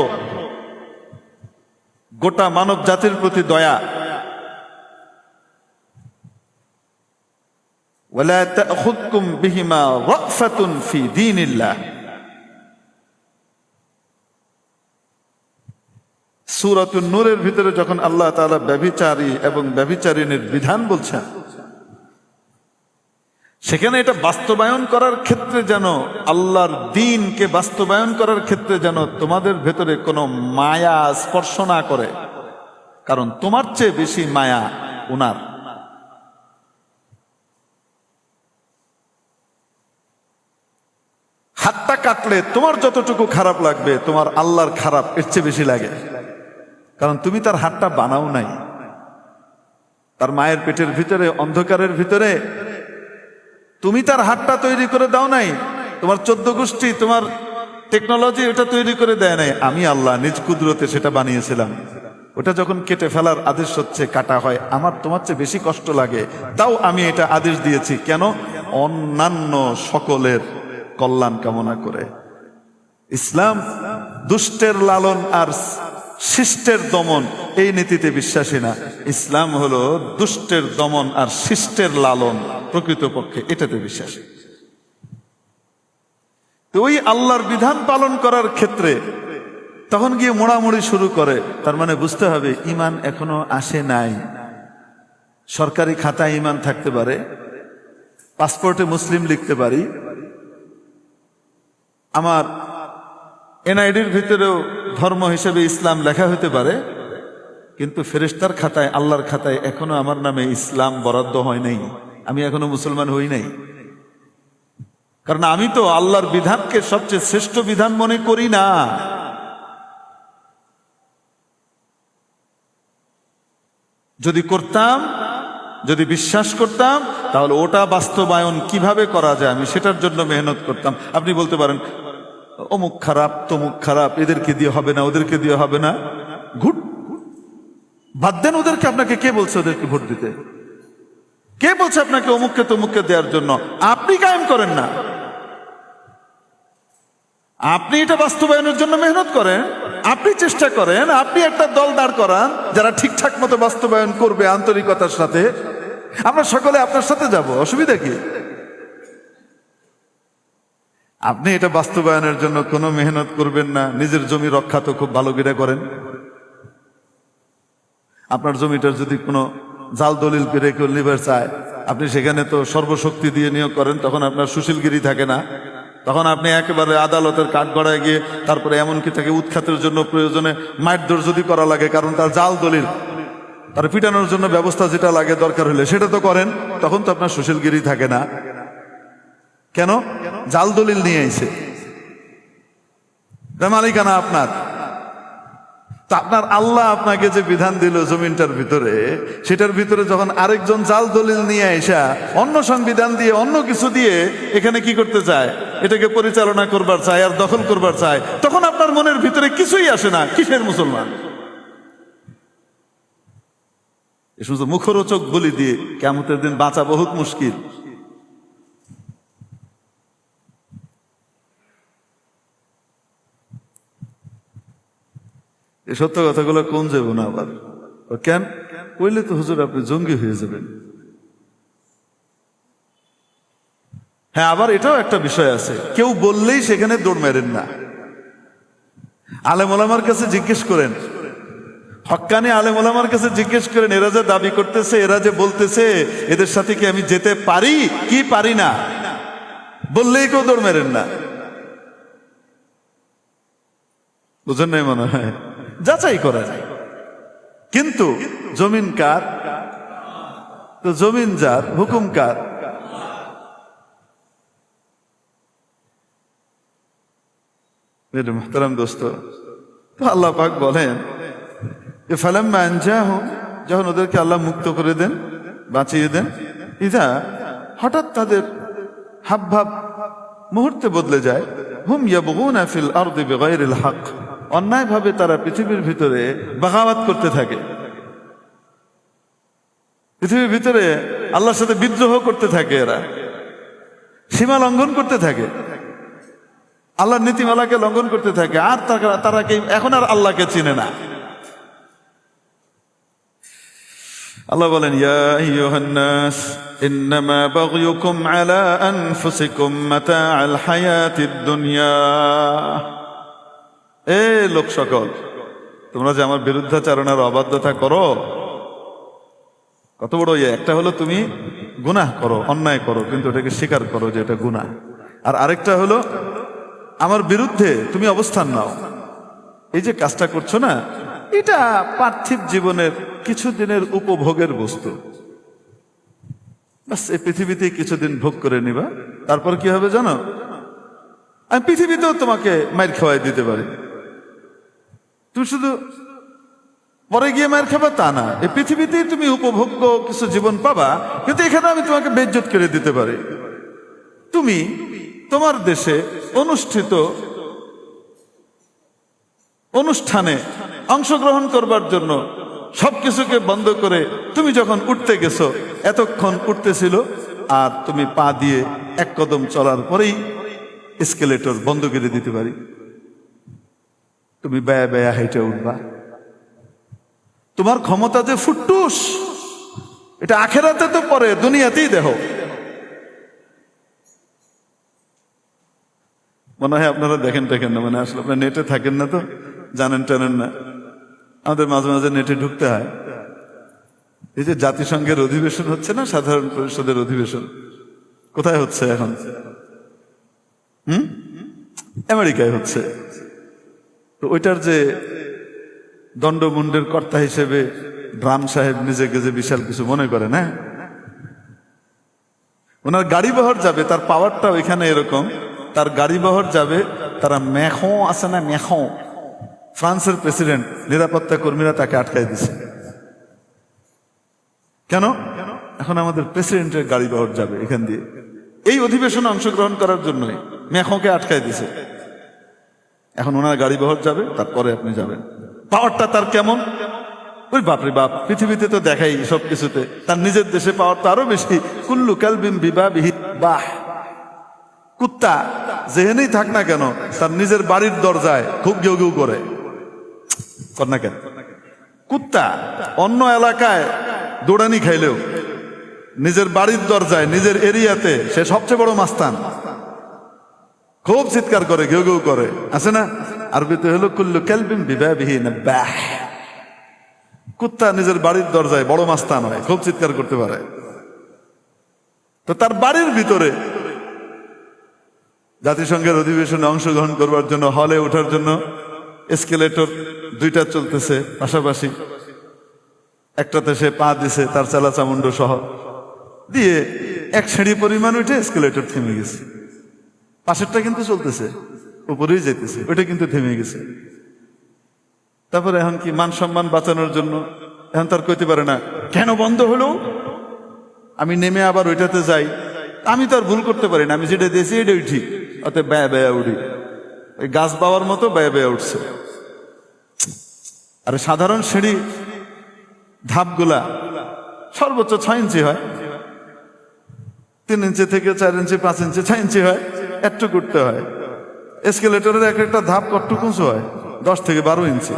গোটা মানব জাতির প্রতি দয়া। ওয়ালা তাখুদকুম বিহিমা রাফাতুন ফি দীনিল্লাহ। সূরাতুন নূরের ভিতরে যখন আল্লাহ তাআলা ব্যভিচারী এবং ব্যভিচারিণীর বিধান বলছেন, সেখানে এটা বাস্তবায়ন করার ক্ষেত্রে যেন, আল্লাহর দ্বীনকে বাস্তবায়ন করার ক্ষেত্রে যেন তোমাদের ভেতরে কোনো মায়া স্পর্শ না করে, কারণ তোমার চেয়ে বেশি মায়া উনার। হাতটা কাটলে তোমার যতটুকু খারাপ লাগবে, তোমার আল্লাহর খারাপ এর চেয়ে বেশি লাগে, কারণ তুমি তার হাতটা বানাও নাই। তার মায়ের পেটের ভিতরে, অন্ধকারের ভিতরে তুমি তার হাতটা তৈরি করে দাও নাই। তোমার 14 গোষ্ঠী, তোমার টেকনোলজি ওটা তৈরি করে দেয় নাই। আমি আল্লাহ নিজ কুদরতে সেটা বানিয়েছিলাম। ওটা যখন কেটে ফেলার আদেশ হচ্ছে, কাটা হয়, আমার তোমার চেয়ে বেশি কষ্ট লাগে, তাও আমি এটা আদেশ দিয়েছি। কেন? অন্যান্য সকলের কল্যাণ কামনা করে। ইসলাম দুষ্টের লালন আর শিষ্টের দমন এই নীতিতে বিশ্বাসী না। ইসলাম হলো দুষ্টের দমন আর শিষ্টের লালন, প্রকৃতপক্ষে এটাতে বিশ্বাসী। তো ওই আল্লাহর বিধান পালন করার ক্ষেত্রে তখন গিয়ে মোড়ামুড়ি শুরু করে, তার মানে বুঝতে হবে ঈমান এখনো আসে নাই। সরকারি খাতায় ঈমান থাকতে পারে, পাসপোর্টে মুসলিম লিখতে পারি, আমার এনআইডির ভিতরেও ধর্ম হিসেবে ইসলাম লেখা হতে পারে, কিন্তু ফেরেশতার খাতায়, আল্লাহর খাতায় এখনো আমার নামে ইসলাম বরাদ্দ হয় নাই। আমি এখনো মুসলমান হই নাই, কারণ আমি তো আল্লাহর বিধানকে সবচেয়ে শ্রেষ্ঠ বিধান মনে করি না। যদি করতাম, যদি বিশ্বাস করতাম, তাহলে ওটা বাস্তবায়ন কিভাবে করা যায় আমি সেটার জন্য মেহনত করতাম। আপনি বলতে পারেন অমুক খারাপ, তমুক খারাপ, এদেরকে দিয়ে হবে না, ওদেরকে দিয়ে হবে না। ঘুট, বাদ দেন ওদেরকে। আপনাকে কে বলছে ওদেরকে ভোট দিতে? কে বলছে আপনাকে অমুককে তমুককে দেওয়ার জন্য? আপনি কায়েম করেন না, আপনি এটা বাস্তবায়নের জন্য মেহনত করেন, আপনি চেষ্টা করেন, আপনি একটা দল দাঁড় করান যারা ঠিকঠাক মতো বাস্তবায়ন করবে আন্তরিকতার সাথে। আমরা সকলে আপনার সাথে যাব, অসুবিধা কি? আপনি এটা বাস্তবায়নের জন্য কোনো মেহনত করবেন না। নিজের জমি রক্ষা তো খুব ভালো করে করেন। আপনার জমিটার যদি কোনো জাল দলিল পেরে কেউ নিবার চায়, আপনি সেখানে তো সর্বশক্তি দিয়ে নিয়োগ করেন, তখন আপনার সুশীলগিরি থাকে না। তখন আপনি একেবারে আদালতের কাঠগড়ায় গিয়ে, তারপরে এমনকি তাকে উৎখাতের জন্য প্রয়োজনে মারধর যদি করা লাগে, কারণ তার জাল দলিল, তার পিটানোর জন্য ব্যবস্থা যেটা লাগে দরকার হলে সেটা তো করেন, তখন তো আপনার সুশীলগিরি থাকে না। কেন? জাল দলিল নিয়ে আইছে, মালিকানা আপনার। তা আপনার আল্লাহ আপনাকে যে বিধান দিল জমিনটার ভিতরে, সেটার ভিতরে যখন আরেকজন জাল দলিল নিয়ে আইসা অন্য সংবিধান দিয়ে, অন্য কিছু দিয়ে এখানে কি করতে চায়, এটাকে পরিচালনা করবার চায় আর দখল করবার চায়, তখন আপনার মনের ভিতরে কিছুই আসে না। কিসের মুসলমান? এ সমস্ত মুখরোচক বলি দিয়ে কিয়ামতের দিন বাঁচা বহুত মুশকিল। এই সত্য কথাগুলো কোন যাব না আবার? কেন কইলে তো হুজুর আপনি জঙ্গি হয়ে যাবেন। হ্যাঁ, আবার এটাও একটা বিষয় আছে, কেউ বললেই সেখানে দৌড় মেরেন না। আলেম ওলামার কাছে জিজ্ঞেস করেন, হক্কানি আলেম ওলামার কাছে জিজ্ঞেস করেন, এরা যে দাবি করতেছে, এরা যে বলতেছে, এদের সাথে কি আমি যেতে পারি কি পারি না? বললেই কেউ দৌড় মেরেন না। বুঝেন নাই মনে হয়? যাচাই করা যায়। কিন্তু জমিন কার? তো জমিন যার, হুকুম কার? মেরে মুহতারাম দোস্ত, তো আল্লাহ পাক বলেন যে ফালাম্মা আনজাহুম, যখন ওদেরকে আল্লাহ মুক্ত করে দেন, বাঁচিয়ে দেন, ইদা, হঠাৎ তাদের হাবভাব মুহূর্তে বদলে যায়। হুম ইয়াবগুনা ফিল আরদি বিগাইরিল হক, অন্যায়ভাবে তারা পৃথিবীর ভিতরে বাগাওয়াত করতে থাকে, পৃথিবীর ভিতরে আল্লাহর সাথে বিদ্রোহ করতে থাকে, এরা সীমা লঙ্ঘন করতে থাকে। আল্লাহর নীতিমালাকে লঙ্ঘন করতে থাকে, আর তারা এখন আর আল্লাহকে চিনে না। আল্লাহ বলেন, ইয়া আইয়ুহান নাস ইন্নামা বাগয়ুকুম আলা আনফুসিকুম মাতাআল হায়াতিদ দুনিয়া। এ লোক সকল, তোমরা যে আমার বিরুদ্ধাচারণার অবাধ্যতা করো, কত বড় একটা হলো তুমি গুনাহ করো, অন্যায় করো, কিন্তু এটাকে স্বীকার করো যে এটা গুনাহ। আর আরেকটা হলো আমার বিরুদ্ধে তুমি অবস্থান নাও। এই যে কাজটা করছো না, এটা পার্থিব জীবনের কিছুদিনের উপভোগের বস্তু। বাস এই পৃথিবীতে কিছুদিন ভোগ করে নিবা, তারপর কি হবে জানো? আমি পৃথিবীতেও তোমাকে মাইর খাওয়াই দিতে পারি। তুমি শুধু পরে গিয়ে মায়ের খাবা তা না, এই পৃথিবীতেই তুমি উপভোগ্য কিছু জীবন পাবা, কিন্তু এখানে আমি তোমাকে বেইজ্জত করে দিতে পারি। তুমি তোমার দেশে অনুষ্ঠিত অনুষ্ঠানে অংশগ্রহণ করবার জন্য সবকিছুকে বন্ধ করে তুমি যখন উঠতে গেছো, এতক্ষণ উঠতেছিল, আর তুমি পা দিয়ে এক কদম চলার পরেই এসকেলেটর বন্ধ করে দিতে পারি। তুমি ব্যয়া ব্যয়া হাইটে উঠবা। তোমার ক্ষমতা যে ফুটটুস, এটা আখেরাতে তো পরে, দুনিয়াতেই দেখো। মনে হয় আপনারা দেখেন না, মানে আসলে আপনার নেটে থাকেন না, তো জানেন টানেন না। আমাদের মাঝে মাঝে নেটে ঢুকতে হয়। এই যে জাতিসংঘের অধিবেশন হচ্ছে না, সাধারণ পরিষদের অধিবেশন, কোথায় হচ্ছে এখন? আমেরিকায় হচ্ছে। তো ওইটার যে দণ্ডমুণ্ডের কর্তা হিসেবে ড্রাম সাহেব নিজেকে যে বিশাল কিছু মনে করে না, ওনার গাড়ি বহর যাবে, তার পাওয়ারটা ওইখানে এরকম, তার গাড়ি বহর যাবে, তারা মেখো আছে না, মেখো, ফ্রান্সের প্রেসিডেন্ট, নিরাপত্তা কর্মীরা তাকে আটকাই দিছে। কেন? এখন আমাদের প্রেসিডেন্টের গাড়ি বহর যাবে এখান দিয়ে, এই অধিবেশনে অংশগ্রহণ করার জন্যই মেখোকে আটকাই দিছে। এখন ওনার গাড়ি বহর যাবে, তারপরে আপনি যাবেন। পাওয়ারটা তার কেমন? ওই বাপরে বাপ, পৃথিবীতে তো দেখাই সব কিছুতে, তার নিজের দেশে পাওয়ার তো আরো বেশি। কুল্লু কালবিন বিবাবিহি বাহ, কুত্তা যেখানেই থাক না কেন, তার নিজের বাড়ির দরজায় খুব গেউ গেউ করে না কেন? কুত্তা অন্য এলাকায় দৌড়ানি খাইলেও নিজের বাড়ির দরজায়, নিজের এরিয়াতে সে সবচেয়ে বড় মাস্তান, খুব চিৎকার করে, গেউ গেউ করে, আছে না? আরবিতে হলো কুল্লু কালবিন বিবাবিহি বাহ। কুত্তা নিজের বাড়ির দরজায় বড় মাস্তান হয়, খুব চিৎকার করতে পারে। তো তার বাড়ির ভিতরে জাতিসংঘের অধিবেশনে অংশগ্রহণ করবার জন্য, হলে ওঠার জন্য এসকেলেটর দুইটা চলতেছে পাশাপাশি। একটাতে সে পা দিছে, তার চালা চামুন্ড সহ দিয়ে এক সিঁড়ি পরিমাণ উঠে এসকেলেটর থেমে গেছে। পাশেরটা কিন্তু চলতেছে, উপরেই যেতেছে, ওইটা কিন্তু থেমে গেছে। তারপরে এখন কি মান সম্মান বাঁচানোর জন্য এখন তার কইতে পারে না, কেন বন্ধ হলো, আমি নেমে আবার ওইটাতে যাই। আমি তো আর ভুল করতে পারি না, আমি যেটা দিয়েছি এটাই ঠিক, অতএব ব্যয়া ব্যয়া উঠি। ওই গাছ পাওয়ার মতো ব্যয়া ব্যয়া উঠছে। আর সাধারণ সিঁড়ি ধাপগুলা সর্বোচ্চ 6 ইঞ্চি হয়, 3 ইঞ্চি থেকে 4 ইঞ্চি, 5 ইঞ্চি, 6 ইঞ্চি হয়, একটু উঠতে হয়। এসকেলেটরের এক একটা ধাপ কতটুকু উঁচু হয়? 10 থেকে 12 ইঞ্চি।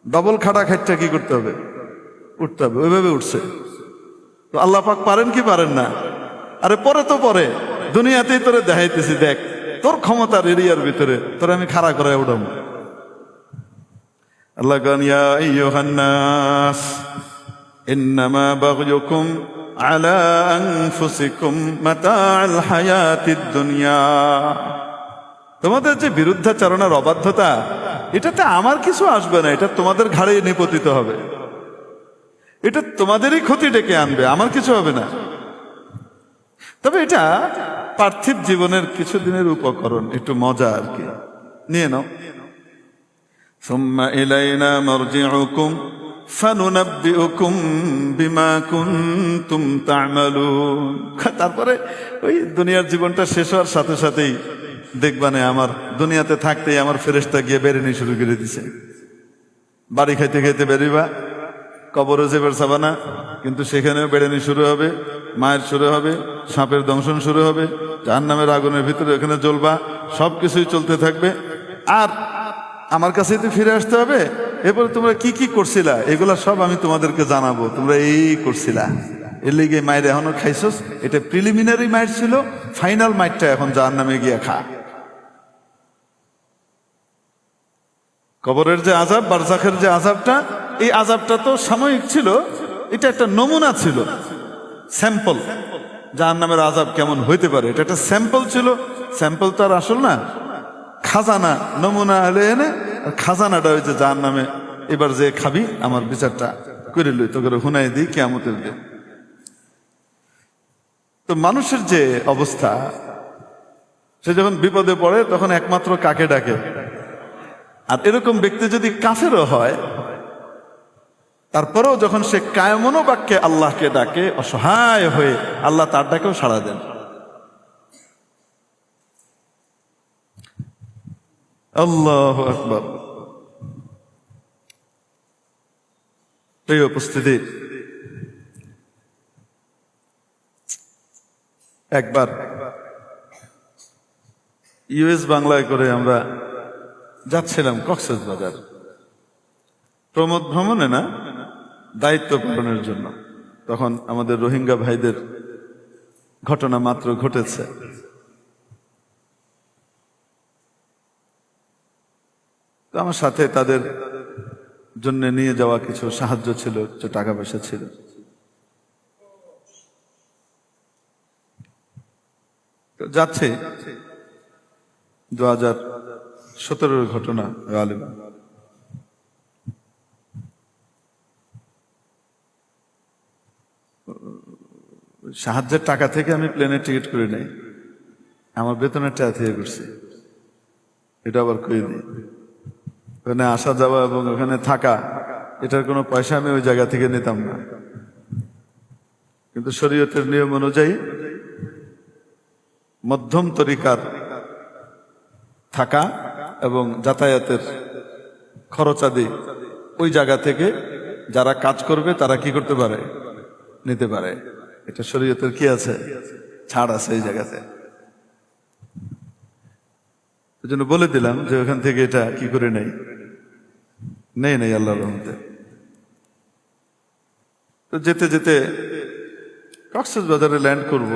ডবল খাটা খাইটা কি করতে হবে? উঠতে হবে। ওইভাবে উঠছে। তো আল্লাহ পাক পারেন কি পারেন না? আরে পরে তো পরে, দুনিয়াতেই তোরে দেখাইতেছি, দেখ তোর ক্ষমতার এরিয়ার ভিতরে তোরে আমি খাড়া করে উঠাবো। আল্লাহ গান, ইয়া আইয়ুহান নাস ইন্নামা বাগয়ুকুম আলা আনফুসিকুম মাতাআল হায়াতিদ দুনিয়া। তোমাদের যে বিরুদ্ধাচারণার অবাধ্যতা, এটাতে আমার কিছু আসবে না, এটা তোমাদের ঘাড়ে নিপতিত হবে, এটা তোমাদেরই ক্ষতি ডেকে আনবে, আমার কিছু হবে না। তবে এটা পার্থিব জীবনের কিছুদিনের উপকরণ, একটু মজা আর কি, নিয়ে নাও। সুম্মা ইলাইনা মারজিউকুম ফানুনাব্বিউকুম বিমা কুনতুম তা'মালুন। তারপরে ওই দুনিয়ার জীবনটা শেষ হওয়ার সাথে সাথেই দেখবানে আমার দুনিয়াতে থাকতেই আমার ফেরেশতা গিয়ে বেরেনি শুরু করে দিছে। বাড়ি খাইতে খাইতে বেরিবা, কবরে যেবার চাবা না, কিন্তু সেখানেও বেরেনি শুরু হবে। মায়ের শুরু হবে, সাপের দংশন শুরু হবে, জাহান্নামের আগুনের ভিতরে ওখানে জ্বলবা, সবকিছুই চলতে থাকবে। আর আমার কাছেই তো ফিরে আসতে হবে। এরপরে তোমরা কি কি করছিলা এগুলা সব আমি তোমাদেরকে জানাবো। তোমরা এই করছিলা, এর লিগে মায়ের এখনো খাইছস। এটা প্রিলিমিনারি মাইট ছিল, ফাইনাল মাইটটা এখন জাহান্নামে গিয়া খা। কবরের যে আযাব, বারজাখের যে আযাবটা, এই আযাবটা তো সাময়িক ছিল, এটা একটা নমুনা ছিল, স্যাম্পল। জাহান্নামের আযাব কেমন হইতে পারে এটা একটা স্যাম্পল ছিল। স্যাম্পল তো আর আসল না, খাজানা। নমুনা হলে এনে খাজানাটা হয়েছে জাহান্নামে। এবার যে খাবি আমার বিচারটা করে লই, তোকে হুনাই দিই কিয়ামতের দিন। তো মানুষের যে অবস্থা, সে যখন বিপদে পড়ে তখন একমাত্র কাকে ডাকে? আর এরকম ব্যক্তি যদি কাফেরও হয়, তারপরেও যখন সে কায়মনো বাক্যে আল্লাহকে ডাকে অসহায় হয়ে, আল্লাহ তার ডাকেও সাড়া দেন। আল্লাহু আকবার। প্রিয় উপস্থিতি, একবার ইউএস বাংলায় করে আমরা যাচ্ছিলাম কক্সবাজার, প্রমোদ ভ্রমণে না, দায়িত্ব পালনের জন্য। তখন আমাদের রোহিঙ্গা ভাইদের ঘটনা মাত্র ঘটেছে। তো আমার সাথে তাদের জন্য নিয়ে যাওয়া কিছু সাহায্য ছিল, কিছু টাকা পয়সা ছিল। তো যাচ্ছে 2017 ঘটনা গালিবা। সাহায্যের টাকা থেকে আমি প্লেনের টিকিট করে নেই, আমার বেতনের টাকা থেকে করছি। এটা আবার কই দিই, ওখানে আসা যাওয়া এবং ওখানে থাকা, এটার কোনো পয়সা আমি ওই জায়গা থেকে নিতাম না। কিন্তু শরীয়তের নিয়ম অনুযায়ী মধ্যম তরিকার থাকা এবং যাতায়াতের খরচাদি ওই জায়গা থেকে যারা কাজ করবে তারা কি করতে পারে? নিতে পারে। এটা শরীয়তের কি আছে? ছাড় আছে এই জায়গাতে। এই জন্য বলে দিলাম যে ওখান থেকে এটা কি করে নেই আল্লাহর রহমতে। তো যেতে যেতে কক্সবাজারে ল্যান্ড করব।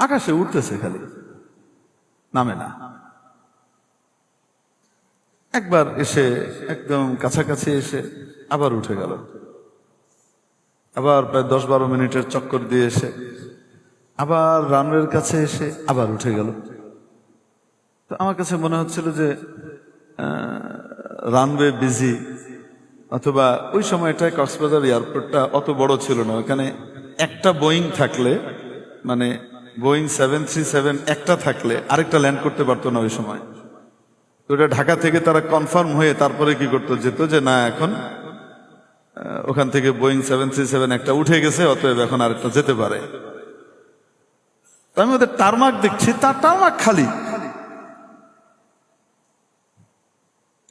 আকাশে উঠতেছে, খালি নামে না। একবার এসে একদম কাছাকাছি এসে আবার উঠে গেল। আবার প্রায় 10-12 মিনিটের চক্কর দিয়ে এসে আবার রানওয়ের কাছে এসে আবার উঠে গেল। তো আমার কাছে মনে হচ্ছিল যে রানওয়ে বিজি, অথবা ওই সময়টায় কক্সবাজার এয়ারপোর্টটা অত বড় ছিল না। ওখানে একটা বোয়িং থাকলে, মানে বোয়িং 737 একটা থাকলে আরেকটা ল্যান্ড করতে পারতো না ওই সময়। তো এটা ঢাকা থেকে তারা কনফার্ম হয়ে তারপরে কি করতে যেত যে না, এখন ওখান থেকে বোয়িং 737 একটা উঠে গেছে, অতএব এখন আরেকটা যেতে পারে। তো আমি ওদের টারমাক দেখছি, তার টারমাক খালি।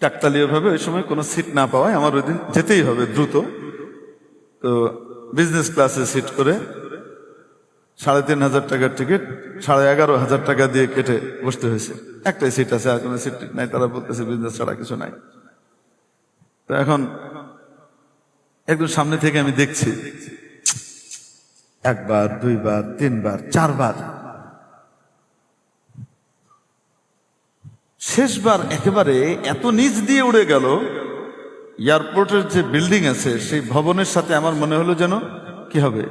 কাকতালীয় ভাবে ওই সময় কোনো সিট না পাওয়ায় আমার ওই দিন যেতেই হবে দ্রুত। তো বিজনেস ক্লাসে সিট করে 3,500 টাকার টিকিট 11,500 টাকা দিয়ে কেটে বসতে হয়েছে। একটাই সিট আছে, আর কোনো সিট নাই। তারা বলতেছে বিজনেস ছাড়া কিছু নাই। তো এখন একদম সামনে থেকে আমি দেখছি, একবার, দুইবার, তিনবার, চারবার, শেষবার একেবারে এত নিচ দিয়ে উড়ে গেল। এয়ারপোর্টের যে বিল্ডিং আছে সেই ভবনের সাথে আমার মনে হলো যেন কি হবে,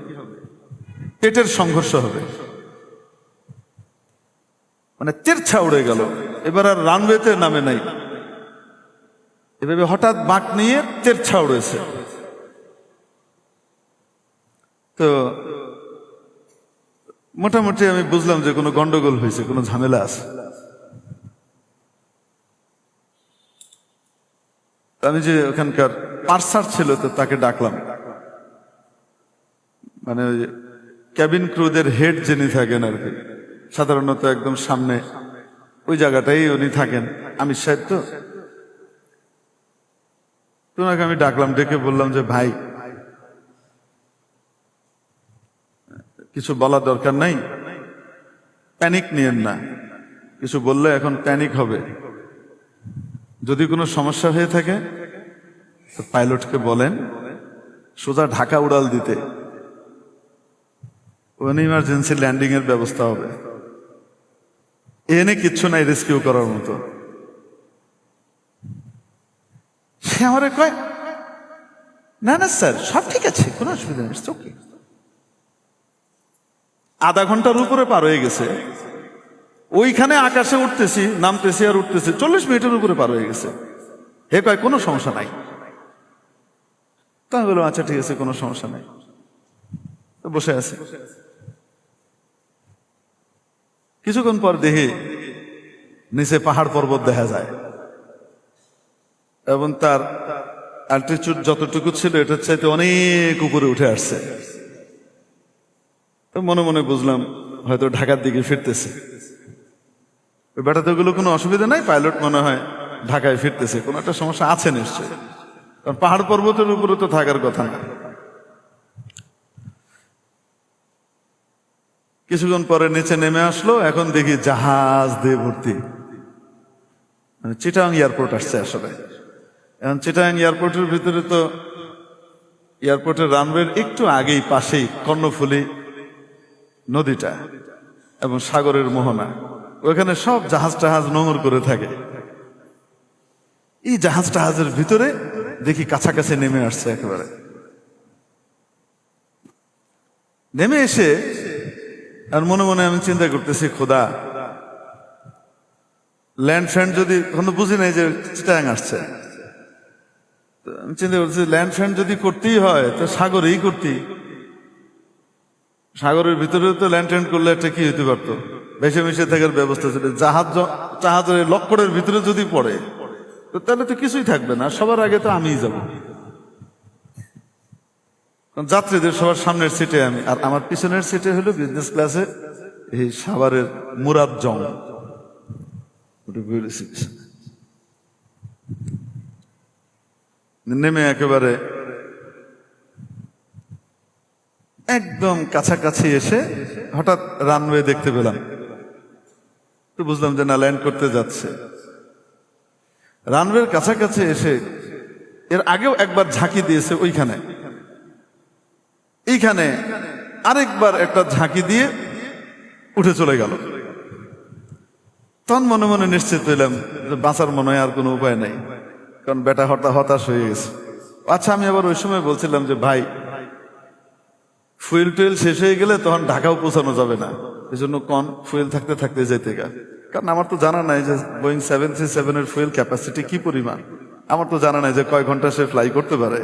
পেটের সংঘর্ষ হবে। মানে তেরছা উড়ে গেল। এবার আর রানওয়েতে নামে নাই, এভাবে হঠাৎ বাঁক নিয়ে তেরছা উড়েছে। তো মোটামুটি আমি বুঝলাম যে কোনো গন্ডগোল হয়েছে, কোনো ঝামেলা আছে। আমি যে ওখানকার পার্সার ছিল, তো তাকে ডাকলাম। মানে ওই ক্যাবিন ক্রুদের হেড যিনি থাকেন আর কি, সাধারণত একদম সামনে ওই জায়গাটাই উনি থাকেন, আমির সাহেব। তো তোমাকে আমি ডাকলাম, ডেকে বললাম যে ভাই কিছু বলার দরকার নাই, প্যানিক নিয়েন না, কিছু বললে এখন প্যানিক হবে। যদি কোনো সমস্যা হয়ে থাকে তো পাইলটকে বলেন সোজা ঢাকা উড়াল দিতে, ওখানে ইমার্জেন্সি ল্যান্ডিং এর ব্যবস্থা হবে। এনে কিচ্ছু নাই রেস্কিউ করার মতো। সে আমারে কয় না না স্যার সব ঠিক আছে, কোনো অসুবিধা নেই, ওকে। আধা ঘন্টার উপরে পার হয়ে গেছে, ওইখানে আকাশে উঠতেছি নামতেছি আর উঠতেছি, 40 মিনিটের উপরে পার হয়ে গেছে। হে কয় কোনো সমস্যা নাই। তো আমি বললাম আচ্ছা ঠিক আছে, কোনো সমস্যা নাই। তো বসে আছে, কিছুক্ষণ পর দেখি নিচে পাহাড় পর্বত দেখা যায় এবং তার অ্যালটিটিউড যতটুকু ছিল এটার চাইতে অনেক উপরে উঠে আসছে। তো মনে মনে বুঝলাম হয়তো ঢাকার দিকে ফিরতেছে। ওই বেটাতে ওগুলো কোনো অসুবিধা নাই, পাইলট মনে হয় ঢাকায় ফিরতেছে, কোনো একটা সমস্যা আছে নিশ্চয়, কারণ পাহাড় পর্বতের উপরে তো থাকার কথা না। কিছুক্ষণ পরে নিচে নেমে আসলো, এখন দেখি জাহাজ দিয়ে ভর্তি, মানে চিটাং এয়ারপোর্ট আসছে আসলে। এখন চিটাং এয়ারপোর্টের ভিতরে তো এয়ারপোর্টের রানওয়ের একটু আগেই পাশেই কর্ণফুলী নদীটা এবং সাগরের মোহনা, ওখানে সব জাহাজ টাহাজ নোঙর করে থাকে। এই জাহাজ টাহাজের ভিতরে দেখি কাছাকাছি নেমে আসছে একেবারে। নেমে এসে আর মনে মনে আমি চিন্তা করতেছি, খোদা ল্যান্ড ফ্যান্ড যদি, তখন তো বুঝি নাই যে চিটাং আসছে, আমি চিন্তা করছি ল্যান্ড ফ্যান্ড যদি করতেই হয় তো সাগরেই করতে, সাগরের ভিতরে তো ল্যান্ড ফ্যান্ড করলে একটা কি হইতে পারতো, ভেসে মিশে থাকার ব্যবস্থা ছিল। জাহাজের লক্করের ভিতরে যদি পড়ে তো তাহলে তো কিছুই থাকবে না, সবার আগে তো আমিই যাব, যাত্রীদের সবার সামনের সিটে আমি, আর আমার পিছনের সিটে হলো বিজনেস ক্লাসে এই সাভারের মুরাদ জং, নেমে একেবারে একদম কাছাকাছি এসে হঠাৎ রানওয়ে দেখতে পেলাম, তো বুঝলাম যে না ল্যান্ড করতে যাচ্ছে। রানওয়ের কাছাকাছি এসে এর আগেও একবার ঝাঁকি দিয়েছে ওইখানে, এইখানে আরেকবার একটা ঝাঁকি দিয়ে উঠে চলে গেল। তখন মনে মনে নিশ্চিত হইলাম যে বাঁচার মনে হয় আর কোনো উপায় নাই, কারণ বেটা হতাশ হয়ে গেছে। আচ্ছা আমি আবার ওই সময় বলছিলাম যে ভাই ফুয়েল টুয়েল শেষ হয়ে গেলে তখন ঢাকাও পৌঁছানো যাবে না, এই জন্য কন ফুয়েল থাকতে থাকতে যেতে গা, কারণ আমার তো জানা নাই যে বোয়িং 737 এর ফুয়েল ক্যাপাসিটি কি পরিমাণ, আমার তো জানা নাই যে কয় ঘন্টা সে ফ্লাই করতে পারে,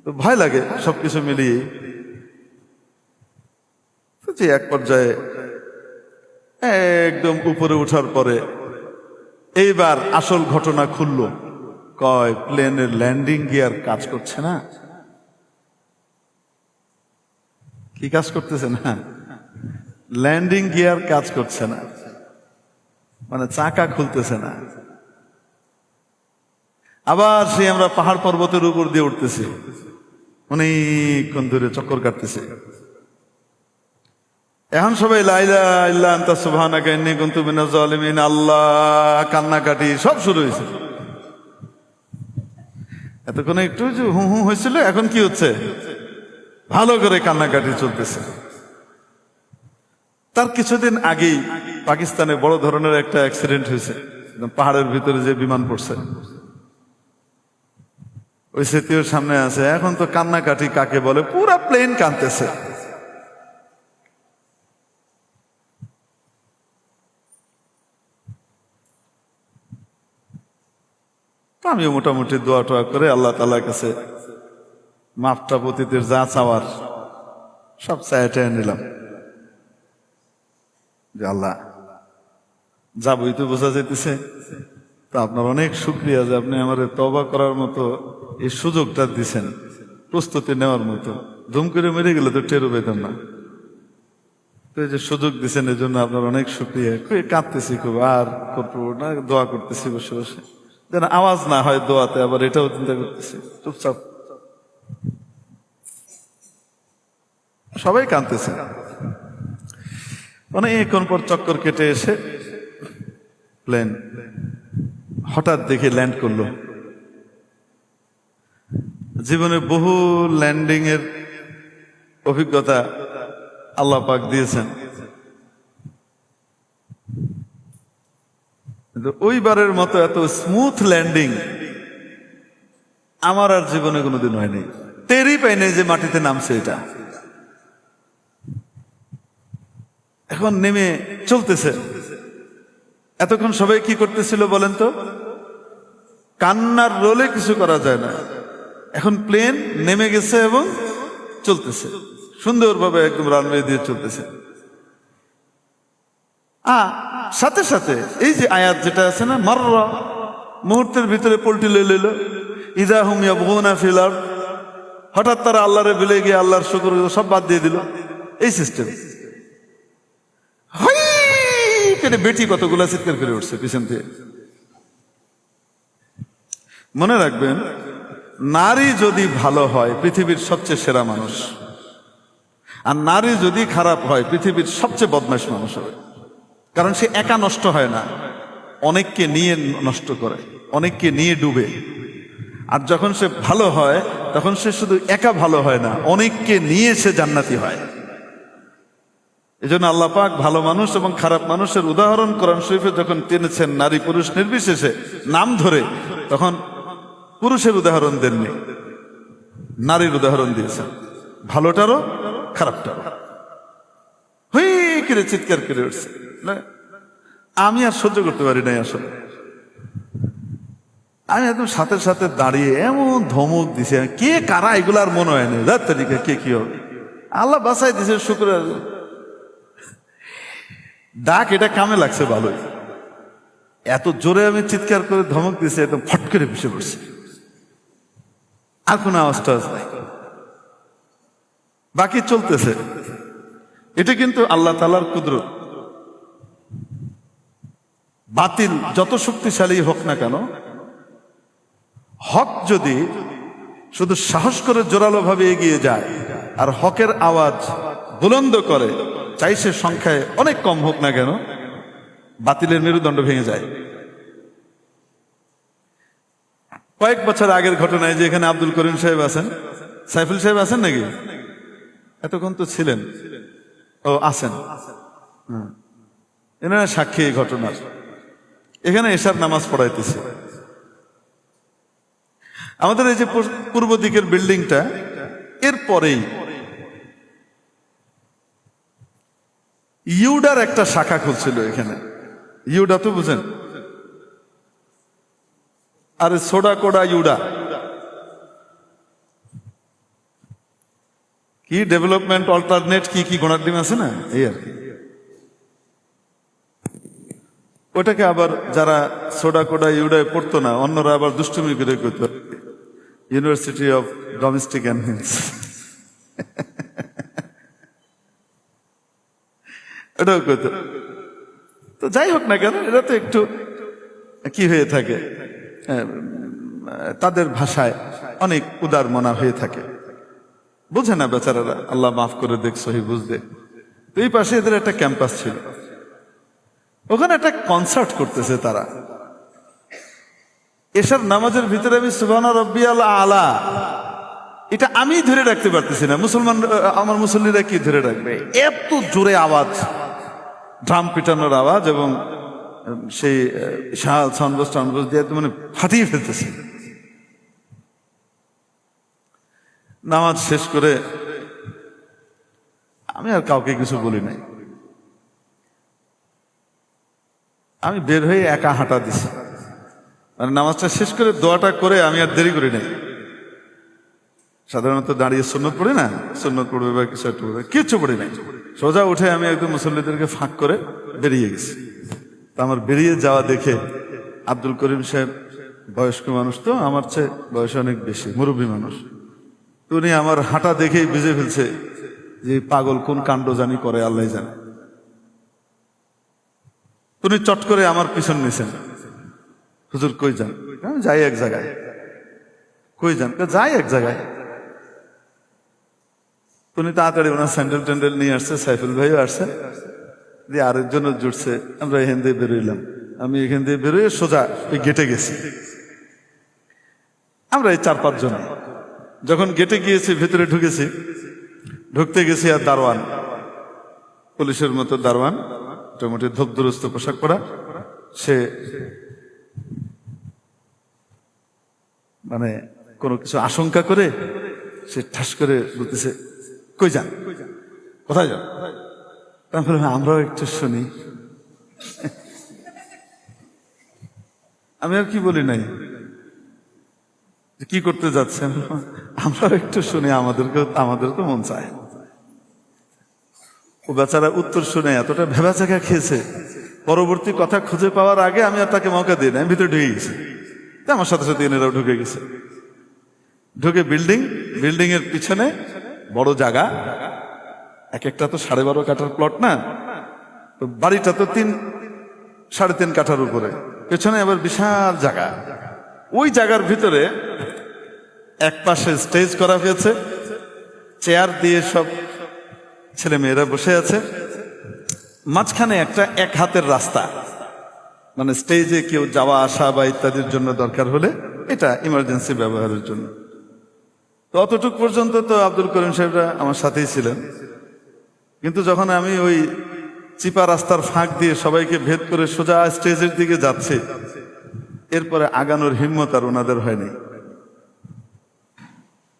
তো ভয় লাগে সবকিছু মিলিয়ে। যে এক পর্যায়ে একদম উপরে উঠার পরে এইবার আসল ঘটনা খুলল, কয় প্লেনের ল্যান্ডিং গিয়ার কাজ করছে না। কি কাজ করতেছে না? ল্যান্ডিং গিয়ার কাজ করছে না, মানে চাকা খুলতেছে না। আবার সে আমরা পাহাড় পর্বতের উপর দিয়ে উঠতেছি, অনেকক্ষণ ধরে চক্কর কাটতেছে। এখন সবাই লা ইলাহা ইল্লা আনতা সুবহানাকা ইন্নী কুনতু মিনাজ জালিমিন, আল্লাহ কান্নাকাটি সব শুরু হয়েছে। এতক্ষণ একটু যে হু হু হয়েছিল, এখন কি হচ্ছে, ভালো করে কান্নাকাটি চলতেছে। তার কিছুদিন আগেই পাকিস্তানে বড় ধরনের একটা অ্যাক্সিডেন্ট হয়েছে, পাহাড়ের ভিতরে যে বিমান পড়ছে, ওই স্মৃতিও সামনে আছে। এখন তো কান্নাকাটি কাকে বলে, পুরা প্লেন কাঁদতেছে। আমিও মোটামুটি দোয়া টোয়া করে আল্লাহ তাআলার কাছে মাপটা পতিতের যা চাওয়ার সব চাইটাই নিলাম, যে আল্লাহ যাবই তো বোঝা যেতেছে, তা আপনার অনেক শুকরিয়া যে আপনি আমার তওবা করার মতো এই সুযোগটা দিছেন, প্রস্তুতি নেওয়ার মতো। ধুম করে মেরে গেলে তো টেরও পেতাম না। তো এই যে সুযোগ দিচ্ছেন এই জন্য আপনার অনেক শুক্রিয়া। কাঁদতেছি খুব, আর করবো না, দোয়া করতেছি বসে বসে, যেন আওয়াজ না হয় দোয়াতে, আবার এটাও চিন্তা করতেছি। চুপচাপ সবাই কাঁদতেছে। অনেকক্ষণ পর চক্কর কেটে এসে প্লেন হঠাৎ দেখে ল্যান্ড করলো। জীবনে বহু ল্যান্ডিং এর অভিজ্ঞতা আল্লাহ পাক দিয়েছেন, কিন্তু ওইবারের মতো এত স্মুথ ল্যান্ডিং আমার আর জীবনে কোনোদিন হয়নি। টেরই পাইনি যে মাটিতে নামছে এটা। এখন নেমে চলতেছে। এতক্ষণ সবাই কি করতেছিল বলেন তো? কান্নার রোলে কিছু করা যায় না। এখন প্লেন নেমে গেছে এবং চলতেছে সুন্দরভাবে, একদম রানওয়ে দিয়ে চলতেছে। সাথে সাথে এই যে আয়াত যেটা আছে না, মাররা, মুহূর্তের ভিতরে পল্টি লইল, ইদা হুম ইয়াবগুনা ফিল আরদ, হঠাৎ তারা আল্লাহরে ভুলে গিয়ে আল্লাহর শুকর সব বাদ দিয়ে দিল। এই সিস্টেম। বেটি কতগুলা চিৎকার করে উঠছে পিছন থেকে। মনে রাখবেন, নারী যদি ভালো হয় পৃথিবীর সবচেয়ে সেরা মানুষ, আর নারী যদি খারাপ হয় পৃথিবীর সবচেয়ে বদমাশ মানুষ হবে। কারণ সে একা নষ্ট হয় না, অনেককে নিয়ে নষ্ট করে, অনেককে নিয়ে ডুবে। আর যখন সে ভালো হয় তখন সে শুধু একা ভালো হয় না, অনেককে নিয়ে সে জান্নাতি হয়। এই জন্য আল্লাহ পাক ভালো মানুষ এবং খারাপ মানুষের উদাহরণ কোরআন শরীফে যখন টেনেছেন নারী পুরুষ নির্বিশেষে নাম ধরে, তখন পুরুষের উদাহরণ দেননি, নারীর উদাহরণ দিয়েছেন, ভালোটারও খারাপটারও। হুই করে চিৎকার করে উঠছে। আমি আর সহ্য করতে পারি নাই আসলে। আমি একদম সাথে সাথে দাঁড়িয়ে এমন ধমক দিছে, কে কারা এগুলো আর মনে হয় না, রাত তারিখে কে কি হবে, আল্লাহ বাঁচাই দিছে, শুক্র। ডাক এটা কামে লাগছে ভালোই। এত জোরে আমি চিৎকার করে ধমক দিছি, একদম ফট করে বসে পড়ছি, আর কোনো আওয়াজ টাওয়াজ নাই, বাকি চলতেছে। এটা কিন্তু আল্লাহ তাআলার কুদরত। বাতিল যত শক্তিশালী হোক না কেন, হক যদি শুধু সাহস করে জোরালো ভাবে এগিয়ে যায় আর হকের আওয়াজ বুলন্দ করে, চাই সে সংখ্যায় অনেক কম হোক না কেন, বাতিলের মেরুদণ্ড ভেঙে যায়। কয়েক বছর আগের ঘটনায়, যে এখানে আব্দুল করিম সাহেব আছেন, সাইফুল সাহেব আছেন নাকি? এতক্ষণ তো ছিলেন। ও আছেন, এনারা সাক্ষী এই ঘটনার। এখানে এশার নামাজ পড়াইতেছে। আমাদের এই যে পূর্ব দিকের বিল্ডিংটা, এর পরেই ইউডার একটা শাখা খুলছিল এখানে। ইউডা তো বুঝেন? আরে সোডা কোডা ইউডা কি, ডেভেলপমেন্ট অল্টারনেট কি কি গোনার ডিম আছে না, এই আর কি। ওটাকে আবার যারা সোডা কোডা ইউডায় পড়তো না, অন্যরা আবার দুষ্টুমি করে করতো, ইউনিভার্সিটি অফ ডোমেস্টিক অ্যানহিলস। এটাও করতো। তো যাই হোক না কেন, এটা তো একটু কি হয়ে থাকে, তাদের ভাষায় অনেক উদার মনা হয়ে থাকে, বুঝে না বেচারারা, আল্লাহ মাফ করে দেখ, সহি বুঝতে। তো এই পাশে এদের একটা ক্যাম্পাস ছিল, ওখানে একটা কনসার্ট করতেছে তারা। এশার নামাজের ভিতরে আমি সুবহান রাব্বিয়াল আলা, এটা আমি ধরে রাখতে পারতেছি না, মুসলমান আমার মুসল্লিরা কি ধরে রাখবে? এত জোরে আওয়াজ, ড্রাম পিটানোর আওয়াজ, এবং সেই শাল সাউন্ড দিয়ে মানে ফাটিয়ে ফেলতেছে। নামাজ শেষ করে আমি আর কাউকে কিছু বলি নাই, আমি বের হয়ে একা হাঁটা দিছি। মানে নামাজটা শেষ করে দোয়াটা করে আমি আর দেরি করি নাই। সাধারণত দাঁড়িয়ে সুন্নত পড়ি না, সুন্নত পড়বে বা কিছু একটা পড়বে, কিচ্ছু পড়ি নাই। সোজা উঠে আমি একদম মুসল্লিদেরকে ফাঁক করে বেরিয়ে গেছি। তা আমার বেরিয়ে যাওয়া দেখে আব্দুল করিম সাহেব বয়স্ক মানুষ, তো আমার চেয়ে বয়স অনেক বেশি, মুরব্বী মানুষ, তো উনি আমার হাঁটা দেখেই বুঝে ফেলছে যে পাগল কোন কাণ্ড জানি করে, আল্লাহ জানে। উনি চট করে আমার পিছন নিছেন, হুজুর কই যান? আমি যাই এক জায়গায়। কই যান? যাই এক জায়গায়। উনি তাড়াতাড়ি ওনার স্যান্ডেল ট্যান্ডেল নিয়ে আসছে, সাইফুল ভাইও আসছে, দিয়ে আরেকজনও জুটছে। আমরা এখান দিয়ে বেরোইলাম। আমি এখান দিয়ে বেরোয় সোজা ওই গেটে গেছি। আমরা এই 4-5 জন যখন গেটে গিয়েছি, ভিতরে ঢুকেছি, ঢুকতে গেছি আর দারোয়ান, পুলিশের মতো দারোয়ান, মোটামুটি ধোপদুরস্ত পোশাক পরা, সে মানে কোনো কিছু আশঙ্কা করে সে ঠাস করে বলতেছে, কই যান? কোথায় যান? তারপরে আমরাও একটু শুনি। আমি আর কি বলি নাই, কি করতে যাচ্ছেন? আমরাও একটু শুনি, আমাদের তো মন চায়। ও বেচারা উত্তর শুনে এতটা ভেবাচাকা খেয়েছে, পরবর্তী কথা খুঁজে পাওয়ার আগে আমি আর তাকে মৌকা দিই না, আমি ভিতরে ঢুকে গেছি। আমার সাথে সাথে এনারাও ঢুকে গেছে। ঢুকে বিল্ডিং এর পিছনে বড় জায়গা, এক একটা তো 12.5 কাঠার প্লট না, তো বাড়িটা তো 3-3.5 কাঠার উপরে, পেছনে আবার বিশাল জায়গা। ওই জায়গার ভিতরে এক পাশে স্টেজ করা হয়েছে, চেয়ার দিয়ে সব ছেলে মেয়েরা বসে আছে, মাঝখানে একটা 1 হাতের রাস্তা, মানে স্টেজে কেউ যাওয়া আসা বা ইত্যাদির জন্য দরকার হলে এটা ইমার্জেন্সি ব্যবহারের জন্য। তো অতটুক পর্যন্ত তো আব্দুল করিম সাহেবরা আমার সাথেই ছিলেন, কিন্তু যখন আমি ওই চিপা রাস্তার ফাঁক দিয়ে সবাইকে ভেদ করে সোজা স্টেজের দিকে যাচ্ছি, এরপরে আগানোর হিম্মত আর ওনাদের হয়নি।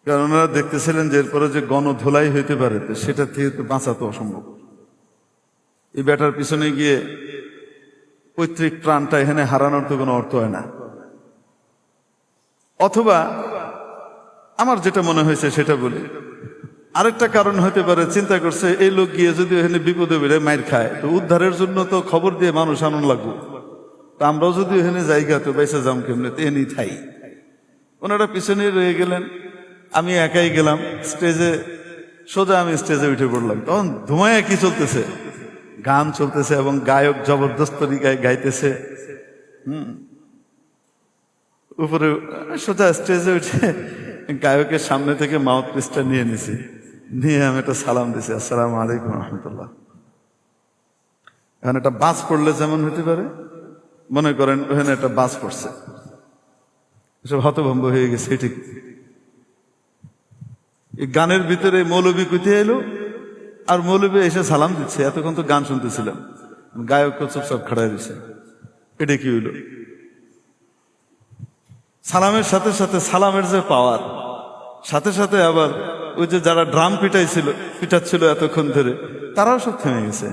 কারণ ওনারা দেখতেছিলেন যে এরপরে যে গণধোলাই হইতে পারে, সেটা থেকে তো বাঁচা তো অসম্ভব। এই ব্যাটার পিছনে গিয়ে পৈতৃক প্রাণটা এখানে হারানোর তো কোনো অর্থ হয় না। অথবা আমার যেটা মনে হয়েছে সেটা বলি, আরেকটা কারণ হতে পারে, চিন্তা করছে এই লোক গিয়ে যদি এখানে বিপদে বেড়ে মাইর খায়, তো উদ্ধারের জন্য তো খবর দিয়ে মানুষ আনন্দ লাগবে, তো আমরাও যদি এখানে জায়গা তো বেঁচে যাম কেমনে, এনি থাই। ওনারা পিছনে রয়ে গেলেন, আমি একাই গেলাম স্টেজে, সোজা আমি স্টেজে উঠে পড়লাম। তখন ধুমায়া কি চলতেছে, গান চলতেছে এবং গায়ক জবরদস্ত তরিকায় গাইতেছে। উপরে সোজা স্টেজে উঠে গায়কের সামনে থেকে মাউথ পিসটা নিয়ে নিছি, নিয়ে আমি একটা সালাম দিছি, আসসালামু আলাইকুম রহমতুল্লাহ। এখন একটা বাস পড়লে যেমন হতে পারে, মনে করেন ওখানে একটা বাস পড়ছে, সব হতভম্ব হয়ে গেছে। ঠিক এই গানের ভিতরে মৌলবী কুতি এলো, আর মৌলবী এসে সালাম দিচ্ছে। এতক্ষণ তো গান শুনতেছিলাম, গায়ক চুপচাপ খাড়াই দিছে। এটা কি হইল? সালামের সাথে সাথে সালামের যে পাওয়ার, সাথে সাথে আবার ওই যে যারা ড্রাম পিটাচ্ছিল এতক্ষণ ধরে, তারাও সব থেমে গেছে।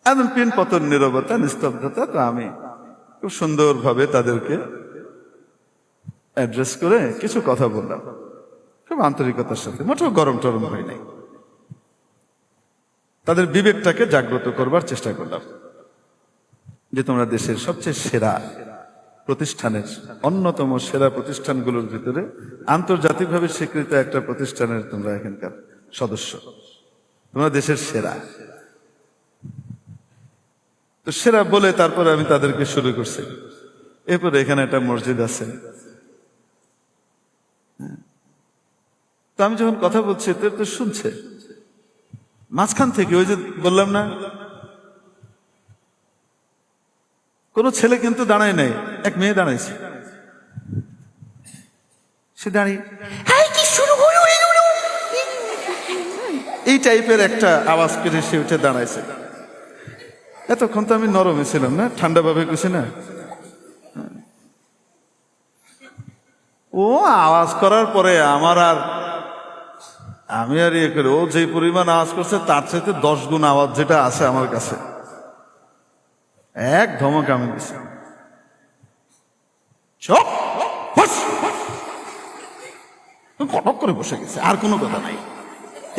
একদম পিন পতন নীরবতা, নিস্তব্ধতা। তো আমি খুব সুন্দরভাবে তাদেরকে অ্যাড্রেস করে কিছু কথা বললাম, খুব আন্তরিকতার সাথে, মোটেও গরম টরম হয় নাই। তাদের বিবেকটাকে জাগ্রত করবার চেষ্টা করলাম যে তোমরা দেশের সবচেয়ে সেরা প্রতিষ্ঠানের, অন্যতম সেরা প্রতিষ্ঠানগুলোর ভিতরে আন্তর্জাতিকভাবে স্বীকৃত একটা প্রতিষ্ঠানের তোমরা এখানকার সদস্য, তোমরা দেশের সেরা। তো সেরা বলে তারপরে আমি তাদেরকে শুরু করছি। এরপরে এখানে একটা মসজিদ আছে, তো আমি যখন কথা বলছি তো শুনছে মাঝখান থেকে। ওই যে বললাম না, কোন ছেলে কিন্তু দাঁড়ায় নাই, এক মেয়ে দাঁড়াইছে। সে দাঁড়িয়ে এই টাইপের একটা আওয়াজ করে সে উঠে দাঁড়াইছে। এতক্ষণ তো আমি নরমে ছিলাম না, ঠান্ডা ভাবে কিছু না। ও আওয়াজ করার পরে আমি আর ইয়ে করে, ও যে পরিমাণ আওয়াজ করছে তার চাইতে 10 গুণ আওয়াজ যেটা আছে আমার কাছে, এক ধমক আমি দিছি, চুপ, কটক করে বসে গেছে, আর কোনো কথা নাই।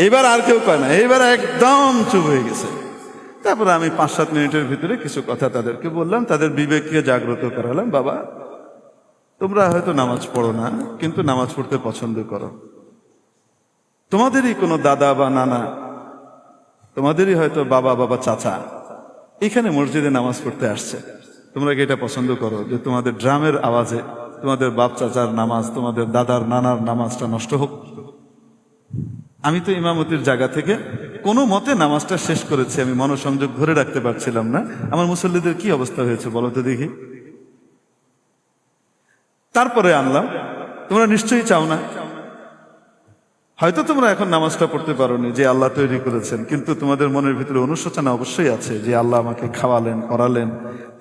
এবার আর কেউ কয় না, এবার একদম চুপ হয়ে গেছে। তারপরে আমি 5-7 মিনিটের ভিতরে কিছু কথা তাদেরকে বললাম, তাদের বিবেককে জাগ্রত করালাম। বাবা, তোমরা হয়তো নামাজ পড়ো না, কিন্তু নামাজ পড়তে পছন্দ করো। তোমাদেরই কোনো দাদা বা নানা, তোমাদেরই হয়তো বাবা চাচা এখানে মসজিদে নামাজ পড়তে আসছে, তোমরা কি এটা পছন্দ করো যে তোমাদের ড্রামের আওয়াজে তোমাদের বাপ চাচার নামাজ, তোমাদের দাদার নানার নামাজটা নষ্ট হোক? আমি তো ইমামতির জায়গা থেকে কোনো মতে নামাজটা শেষ করেছি, আমি মনোসংযোগ ধরে রাখতে পারছিলাম না। আমার মুসল্লিদের কি অবস্থা হয়েছে বলো তো দেখি। তারপরে আনলাম, তোমরা নিশ্চয়ই চাও না, হয়তো তোমরা এখন নামাজটা পড়তে পারোনি যে আল্লাহ তৈরি করেছেন, কিন্তু তোমাদের মনের ভিতরে অনুশোচনা অবশ্যই আছে যে আল্লাহ আমাকে খাওয়ালেন, পড়ালেন,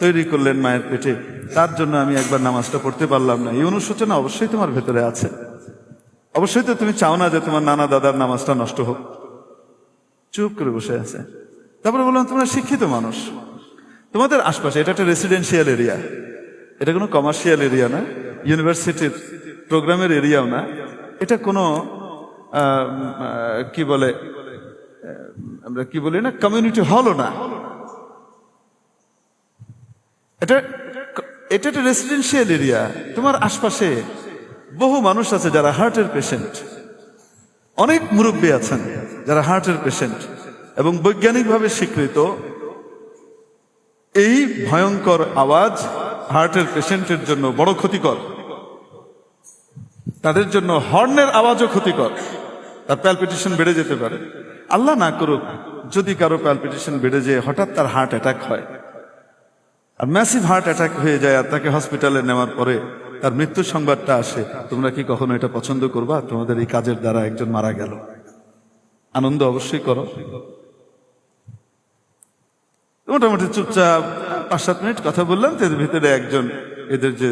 তৈরি করলেন মায়ের পেটে, তার জন্য আমি একবার নামাজটা পড়তে পারলাম না। এই অনুশোচনা অবশ্যই তোমার ভেতরে আছে। অবশ্যই তো তুমি চাও না যে তোমার নানা দাদার নামাজটা নষ্ট হোক। চুপ করে বসে আছে। তারপরে বললাম, তোমরা শিক্ষিত মানুষ, তোমাদের আশপাশে এটা একটা রেসিডেন্সিয়াল এরিয়া, এটা কোনো কমার্শিয়াল এরিয়া না, ইউনিভার্সিটির প্রোগ্রামের এরিয়াও না, এটা কোনো কি বলে, আমরা কি বলি না, কমিউনিটি হলও না, এটা একটা রেসিডেন্সিয়াল এরিয়া। তোমার আশপাশে বহু মানুষ আছে যারা হার্টের পেশেন্ট, অনেক মুরব্বী আছেন যারা হার্টের পেশেন্ট, এবং বৈজ্ঞানিকভাবে স্বীকৃত এই ভয়ঙ্কর আওয়াজ হার্টের পেশেন্টের জন্য বড় ক্ষতিকর। তাদের জন্য হর্নের আওয়াজও ক্ষতিকর, তার প্যালপিটেশন বেড়ে যেতে পারে। আল্লাহ না করুক যদি কারো প্যালপিটেশন বেড়ে যায়, হঠাৎ তার হার্ট অ্যাটাক হয়, আর ম্যাসিভ হার্ট অ্যাটাক হয়ে যায়, আর তাকে হসপিটালে নেওয়ার পরে তার মৃত্যুর সংবাদটা আসে, তোমরা কি কখনো এটা পছন্দ করবা? তোমাদের এই কাজের দ্বারা একজন মারা গেল, আনন্দ অবশ্যই করো। মোটামুটি চুপচাপ 5-7 মিনিট কথা বললাম, এদের ভিতরে একজন এদের যে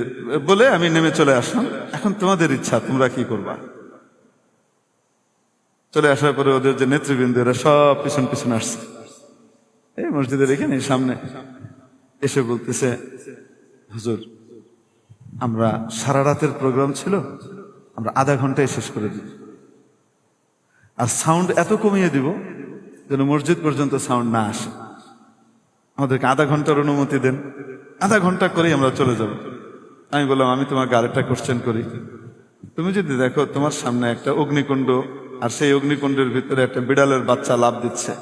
বলে আমি নেমে চলে আসলাম। এখন তোমাদের ইচ্ছা, তোমরা কি করবা। চলে আসার পরে ওদের যে নেতৃবৃন্দ এরা সব পিছন পিছন আসছে, এই মসজিদের এখানে সামনে এসে বলতেছে, হুজুর আমরা সারা রাতের প্রোগ্রাম ছিল, আমরা আধা ঘন্টায় শেষ করে দিব, আর সাউন্ড এত কমিয়ে দিব যেন মসজিদ পর্যন্ত সাউন্ড না আসে, আমাদেরকে আধা ঘন্টার অনুমতি দেন, আধা ঘন্টা করেই আমরা চলে যাব। আমি বললাম, আমি তোমাকে আরেকটা কোশ্চেন করি, তুমি যদি দেখো তোমার সামনে একটা অগ্নিকুণ্ড, আর সেই অগ্নিকুণ্ডের ভিতরে একটা বিড়ালের বাচ্চা লাফ দিচ্ছে,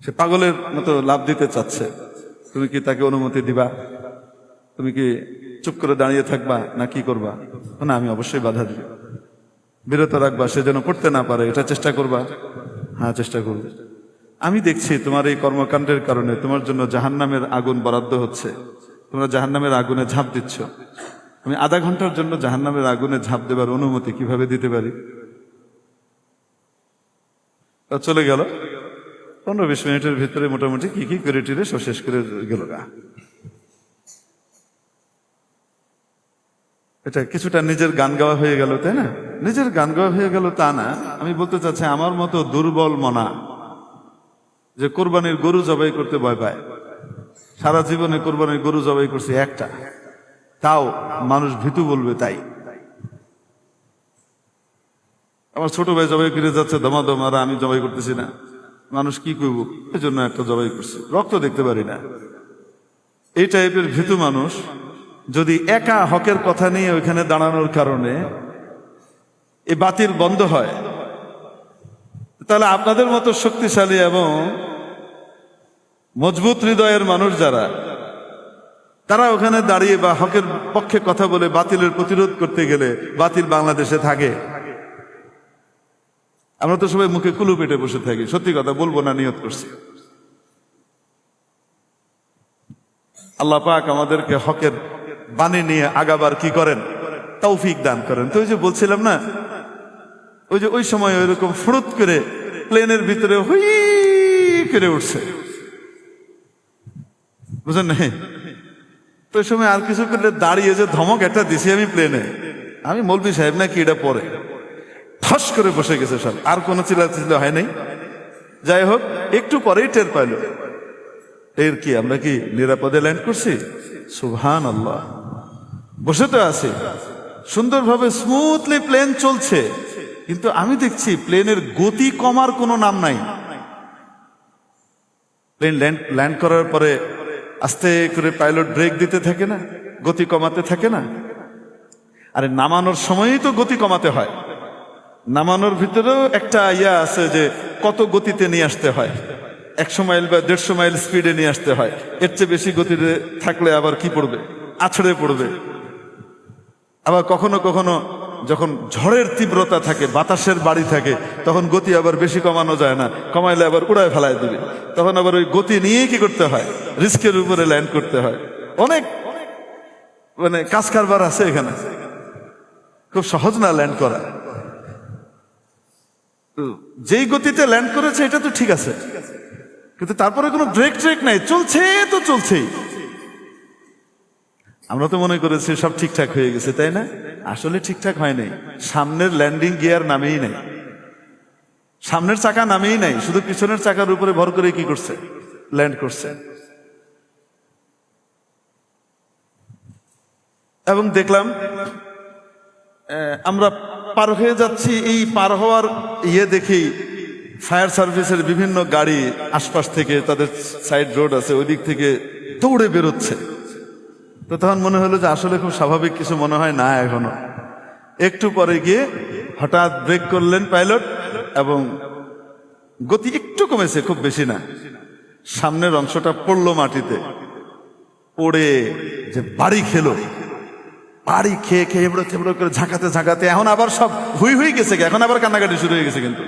সে পাগলের মতো লাফ দিতে চাচ্ছে, তুমি কি তাকে অনুমতি দিবা? তুমি কি চুপ করে দাঁড়িয়ে থাকবা না কি করবা? না, আমি অবশ্যই বাধা দিব, বিরত রাখবা, সে যেন পড়তে না পারে, এটা চেষ্টা করবা। হ্যাঁ, চেষ্টা করবো। আমি দেখছি তোমার এই কর্মকাণ্ডের কারণে তোমার জন্য জাহান্নামের আগুন বরাদ্দ হচ্ছে, তোমরা জাহান্নামের আগুনে ঝাঁপ দিচ্ছ, আমি আধা ঘন্টার জন্য জাহান্নামের আগুনে ঝাঁপ দেবার অনুমতি কিভাবে দিতে পারি? চলে গেল। 15-20 মিনিটের ভিতরে মোটামুটি কি কি করে টিরে সব শেষ করে গেল গা। এটা কিছুটা নিজের গান গাওয়া হয়ে গেল, তাই না? নিজের গান গাওয়া হয়ে গেল তা না, আমি বলতে চাচ্ছি আমার মতো দুর্বল মনা যে কোরবানির গরু জবাই করতে ভয় পায়, সারা জীবনে কোরবানির গরু জবাই করছে একটা, তাও মানুষ ভীতু বলবে তাই। আমার ছোট ভাই জবাই করে যাচ্ছে দমাদম, আর আমি জবাই করতেছি না, মানুষ কি করব, এই জন্য একটা জবাই করছে, রক্ত দেখতে পারি না। এই টাইপের ভীতু মানুষ যদি একা হকের কথা নিয়ে ওইখানে দাঁড়ানোর কারণে এই বাতিল বন্ধ হয়, তাহলে আপনাদের মতো শক্তিশালী এবং মজবুত হৃদয়ের মানুষ যারা, তারা ওখানে দাঁড়িয়ে বা হকের পক্ষে কথা বলে বাতিলের প্রতিরোধ করতে গেলে বাতিল বাংলাদেশে থাকে? আমরা তো সবাই মুখে কুলু পেটে বসে থাকি, সত্যি কথা বলবো না, নিয়ত করছি। আল্লাহ পাক আমাদেরকে হকের বাণী নিয়ে আগাবার কি করেন, তৌফিক দান করেন। তো ওই যে বলছিলাম না, ওই যে ওই সময় ওইরকম ফুরুত করে প্লেনের ভিতরে হুই করে উঠছে, বুঝলেন না? তো ওই সময় আর কিছু করলে দাঁড়িয়ে যে ধমক একটা দিছি আমি প্লেনে, আমি মৌলভী সাহেব নাকি এটা পরে ঠস করে বসে গেছে সব, আর কোনো চিল্লা হয় নাই। যাই হোক, একটু পরেই টের পাইল, এর কি আমরা কি নিরাপদে ল্যান্ড করছি? সুবহানাল্লাহ। বসে তো আছি সুন্দরভাবে, স্মুথলি প্লেন চলছে, কিন্তু আমি দেখছি প্লেনের গতি কমার কোনো নাম নাই। প্লেন ল্যান্ড করার পরে আস্তে করে পাইলট ব্রেক দিতে থাকে না, গতি কমাতে থাকে না? আরে নামানোর সময়ই তো গতি কমাতে হয়, নামানোর ভিতরেও একটা ইয়া আছে যে কত গতিতে নিয়ে আসতে হয়। 100 মাইল বা 150 মাইল স্পিডে নিয়ে আসতে হয়। এর চেয়ে বেশি গতিতে থাকলে আবার কি পড়বে, আছড়ে পড়বে। আবার কখনো কখনো যখন ঝড়ের তীব্রতা থাকে, বাতাসের বাড়ি থাকে, তখন গতি আবার বেশি কমানো যায় না, কমাইলে আবার উড়ায় ফেলায় দিবে। তখন আবার ওই গতি নিয়েই কি করতে হয়, রিস্কের উপরে ল্যান্ড করতে হয়। অনেক মানে কাজ কারবার আছে এখানে, খুব সহজ না ল্যান্ড করা। যেই গতিতে ল্যান্ড করেছে এটা তো ঠিক আছে, কিন্তু তারপরে কোনো ব্রেক ট্রেক নাই, চলছে তো চলছেই। আমরা তো মনে করেছি সব ঠিকঠাক হয়ে গেছে, তাই না? আসলে ঠিকঠাক হয় নাই। সামনের ল্যান্ডিং গিয়ার নামেই নাই, সামনের চাকা নামেই নাই, শুধু পিছনের চাকার উপরে ভর করে কি করছে, ল্যান্ড করছে। এবং দেখলাম আমরা পার হয়ে যাচ্ছি, এই পার হওয়ার দেখেই ফায়ার সার্ভিসের বিভিন্ন গাড়ি আশপাশ থেকে, তাদের সাইড রোড আছে ওই দিক থেকে দৌড়ে বেরোচ্ছে। তো তখন মনে হলো যে আসলে খুব স্বাভাবিক কিছু মনে হয় না। এখনো একটু পরে গিয়ে হঠাৎ ব্রেক করলেন পাইলট এবং গতি একটু কমেছে, খুব বেশি না। সামনের অংশটা পড়লো মাটিতে, পড়ে যে বাড়ি খেলো, বাড়ি খেয়ে খেয়ে এবড়ো থেবড়ো করে ঝাঁকাতে ঝাঁকাতে এখন আবার সব হুই গেছে, এখন আবার কান্নাকাটি শুরু হয়ে গেছে। কিন্তু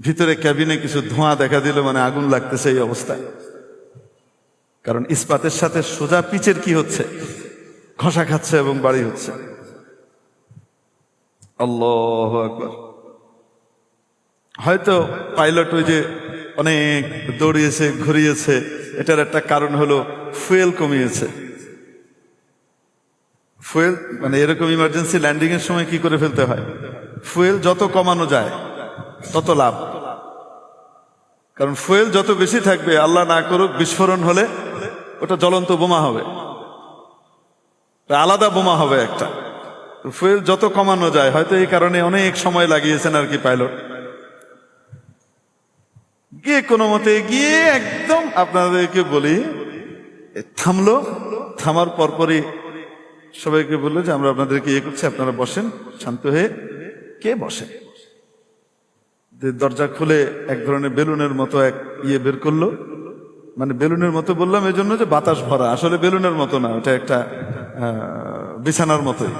ভিতরে ক্যাবিনে কিছু ধোঁয়া দেখা দিল, মানে আগুন লাগতেছে এই অবস্থায়। কারণ ইস্পাতের সাথে সোজা পিচের কি হচ্ছে, ঘষা খাচ্ছে এবং বাড়ি হচ্ছে। আল্লাহু আকবার। হয়তো পাইলট ওই যে অনেক দৌড়িয়েছে, ঘুরিয়েছে, এটার একটা কারণ হলো ফুয়েল কমিয়েছে। ফুয়েল মানে এরকম ইমার্জেন্সি ল্যান্ডিং এর সময় কি করে ফেলতে হয়, ফুয়েল যত কমানো যায় তত লাভ। কারণ ফুয়েল যত বেশি থাকবে, আল্লাহ না করুক বিস্ফোরণ হলে ওটা জ্বলন্ত বোমা হবে, আলাদা বোমা হবে একটা। ফুয়েল যত কমানো যায়, হয়তো এই কারণে অনেক সময় লাগিয়েছেন আর কি পাইলট। গিয়ে কোনো মতে গিয়ে একদম আপনাদেরকে বলি থামলো। থামার পরপরই সবাইকে বললো যে আমরা আপনাদেরকে করছি, আপনারা বসেন শান্ত হয়ে। কে বসে? দরজা খুলে এক ধরনের বেলুনের মতো এক বের করলো। মানে বেলুনের মতো বললাম এই জন্য যে বাতাস ভরা, আসলে বেলুনের মতো না, ওটা একটা বিছানার মতোই।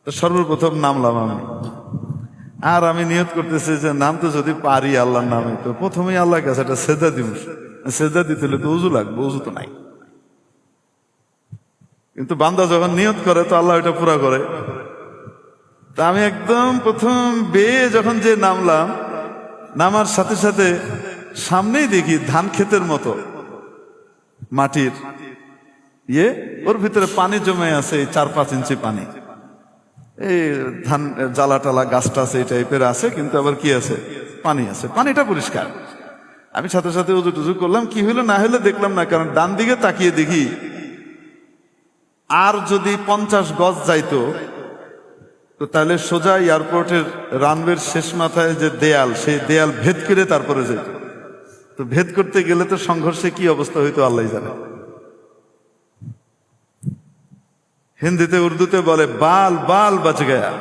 তো সর্বপ্রথম নামলাম আমি, আর আমি নিয়ত করতেছি যে নামতে যদি পারি আল্লাহর নামে, তো প্রথমেই আল্লাহর কাছে একটা সেজদা দিব। সেজদা দিতে হলে তো উজু লাগবে, উজু তো নাই। কিন্তু বান্দা যখন নিয়ত করে তো আল্লাহ এটা পুরা করে। তা আমি একদম প্রথম বেয়ে যখন যে নামলাম, নামার সাথে সাথে সামনেই দেখি ধান ক্ষেতের মতো মাটির ওর ভিতরে পানি জমে আছে, 4-5 ইঞ্চি পানি। এই ধান জ্বালা টালা গাছ টাছ এই টাইপের আছে, কিন্তু আবার কি আছে, পানি আছে, পানিটা পরিষ্কার। আমি সাথে সাথে উজু টুজু করলাম, কি হইলো না হইলো দেখলাম না, কারণ ডান দিকে তাকিয়ে দেখি আর যদি 50 গজ যাইতো তো তাহলে সোজা এয়ারপোর্টের রানওয়ের শেষ মাথায় যে দেয়াল, সেই দেয়াল ভেদ করে তারপরে যেত। তো ভেদ করতে গেলে তো সংঘর্ষে কি অবস্থা হইতো আল্লাহ জানে। হিন্দিতে উর্দুতে বলে বাল বাল বাচ গয়া,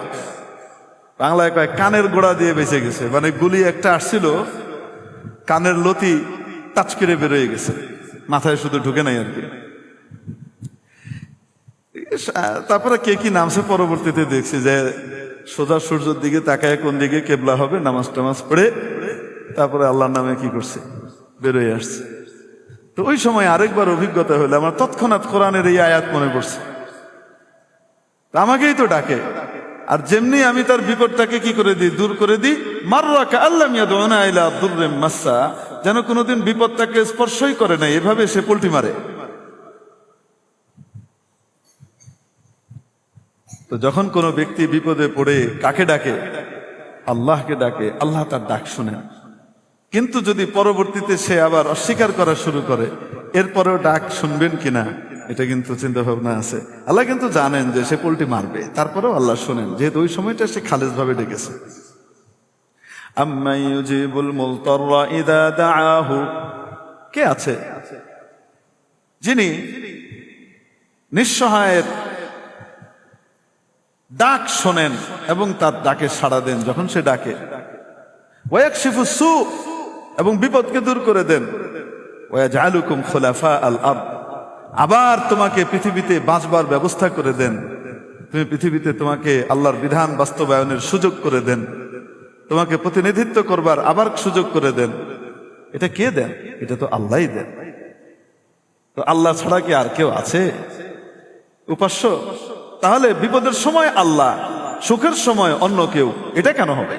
বাংলায় কয় কানের গোড়া দিয়ে বেঁচে গেছে। মানে গুলি একটা আসছিল, কানের লতি টাচ করে বেরোয় গেছে, মাথায় শুধু ঢুকে নাই আর কি। তারপরে কে কি নামছে পরবর্তীতে দেখছি যে সোজা সূর্যের দিকে তাকায় কোন দিকে কেবলা হবে, নামাজ টামাজ পড়ে তারপরে আল্লাহর নামে কি করছে, বেরোয় আসছে। তো ওই সময় আরেকবার অভিজ্ঞতা হলো, আমার তৎক্ষণাৎ কোরআনের এই আয়াত মনে পড়ছে। আমাকেই তো ডাকে, আর যেমনি আমি তার বিপদটাকে কি করে দিই, দূর করে দিই। মাররাকা আল্লাম ইয়াদউনা ইলা দুররিম মাসসা, যেন কোনোদিন বিপদটাকে স্পর্শই করে না, এভাবে সে পল্টি মারে। তো যখন কোনো ব্যক্তি বিপদে পড়ে কাকে ডাকে, আল্লাহকে ডাকে, আল্লাহ তার ডাক শুনেন। কিন্তু যদি পরবর্তীতে সে আবার অস্বীকার করা শুরু করে, এরপরেও ডাক শুনবেন কিনা এটা কিন্তু চিন্তা ভাবনা আছে। আল্লাহ কিন্তু জানেন যে সে পোল্টি মারবে, তারপরেও আল্লাহ শোনেন, যেহেতু ওই সময়টা সে খালেজ ভাবে ডেকেছে। আম্মা ইউজিবুল মুলতাররা ইযা দাআহু, কে আছে যিনি নিঃসহায়ের ডাক শোনেন এবং তার ডাকে সাড়া দেন যখন সে ডাকে। ওয়াকশিফু সু, এবং বিপদকে দূর করে দেন। ওয়াজআলুকুম খুলাফা আল আরদ, আবার তোমাকে পৃথিবীতে বাঁচবার ব্যবস্থা করে দেন। তুমি পৃথিবীতে তোমাকে আল্লাহর বিধান বাস্তবায়নের সুযোগ করে দেন, তোমাকে প্রতিনিধিত্ব করবার আবার সুযোগ করে দেন। এটা কে দেন? এটা তো আল্লাহই দেন। তো আল্লাহ ছাড়া কি আর কেউ আছে উপাস্য? তাহলে বিপদের সময় আল্লাহ, সুখের সময় অন্য কেউ, এটা কেন হবে?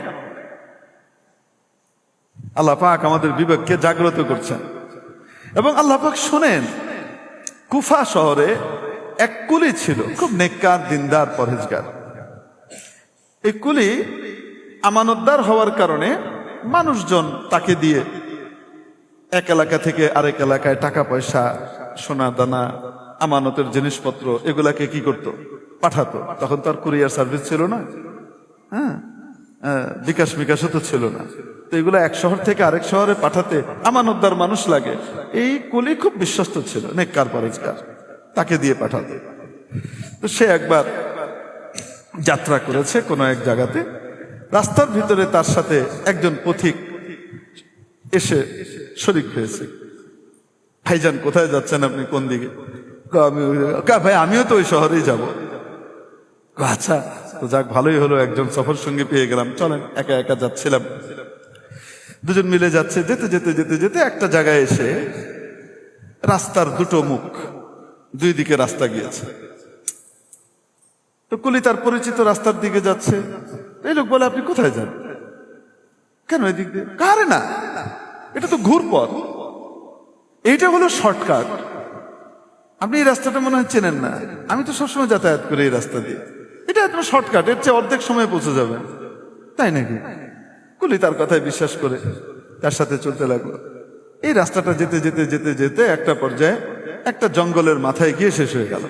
আল্লাহ পাক আমাদের বিবেককে জাগ্রত করছেন। এবং আল্লাহ পাক শোনেন, কুফা শহরে এক কুলি ছিল, খুব নেককার, দিনদার, পরহেজগার। এই কুলি আমানতদার হওয়ার কারণে মানুষজন তাকে দিয়ে এক এলাকা থেকে আরেক এলাকায় টাকা পয়সা, সোনা দানা, আমানতের জিনিসপত্র এগুলাকে কি করত? পাঠাতো। তখন তো আর কুরিয়ার সার্ভিস ছিল না, হ্যাঁ, বিকাশ মিকাশও তো ছিল না। তো এগুলো এক শহর থেকে আরেক শহরে পাঠাতে আমানতদার মানুষ লাগে। এই কুলি খুব বিশ্বস্ত ছিল, নেককার, পরহেজগার, তাকে দিয়ে পাঠাতে। তো সে একবার যাত্রা করেছে কোনো এক জায়গাতে, রাস্তার ভিতরে তার সাথে একজন পথিক এসে শরীক হয়েছে। ভাইজান কোথায় যাচ্ছেন আপনি, কোন দিকে? ভাই আমিও তো ওই শহরেই যাব। আচ্ছা, তো যাক, ভালোই হলো, একজন সফর সঙ্গী পেয়ে গেলাম, চলেন। একা একা যাচ্ছিলাম, দুজন মিলে যাচ্ছে। যেতে যেতে যেতে যেতে একটা জায়গায় এসে রাস্তার দুটো মুখ, দুই দিকে রাস্তা গিয়েছে। তো কুলি তার পরিচিত রাস্তার দিকে যাচ্ছে। এই লোক বলে, আপনি কোথায় যান? কেন এদিক দিয়ে? কারে না, এটা তো ঘুরপথ, এইটা হলো শর্টকাট। আপনি এই রাস্তাটা মনে হয় চেনেন না। আমি তো সবসময় যাতায়াত করি এই রাস্তা দিয়ে, এটা একদম শর্টকাট, এর চেয়ে অর্ধেক সময় পৌঁছে যাবেন। তাই নাকি? কুলি তার কথায় বিশ্বাস করে তার সাথে চলতে লাগলো। এই রাস্তাটা যেতে যেতে যেতে যেতে একটা পর্যায়ে একটা জঙ্গলের মাথায় গিয়ে শেষ হয়ে গেল।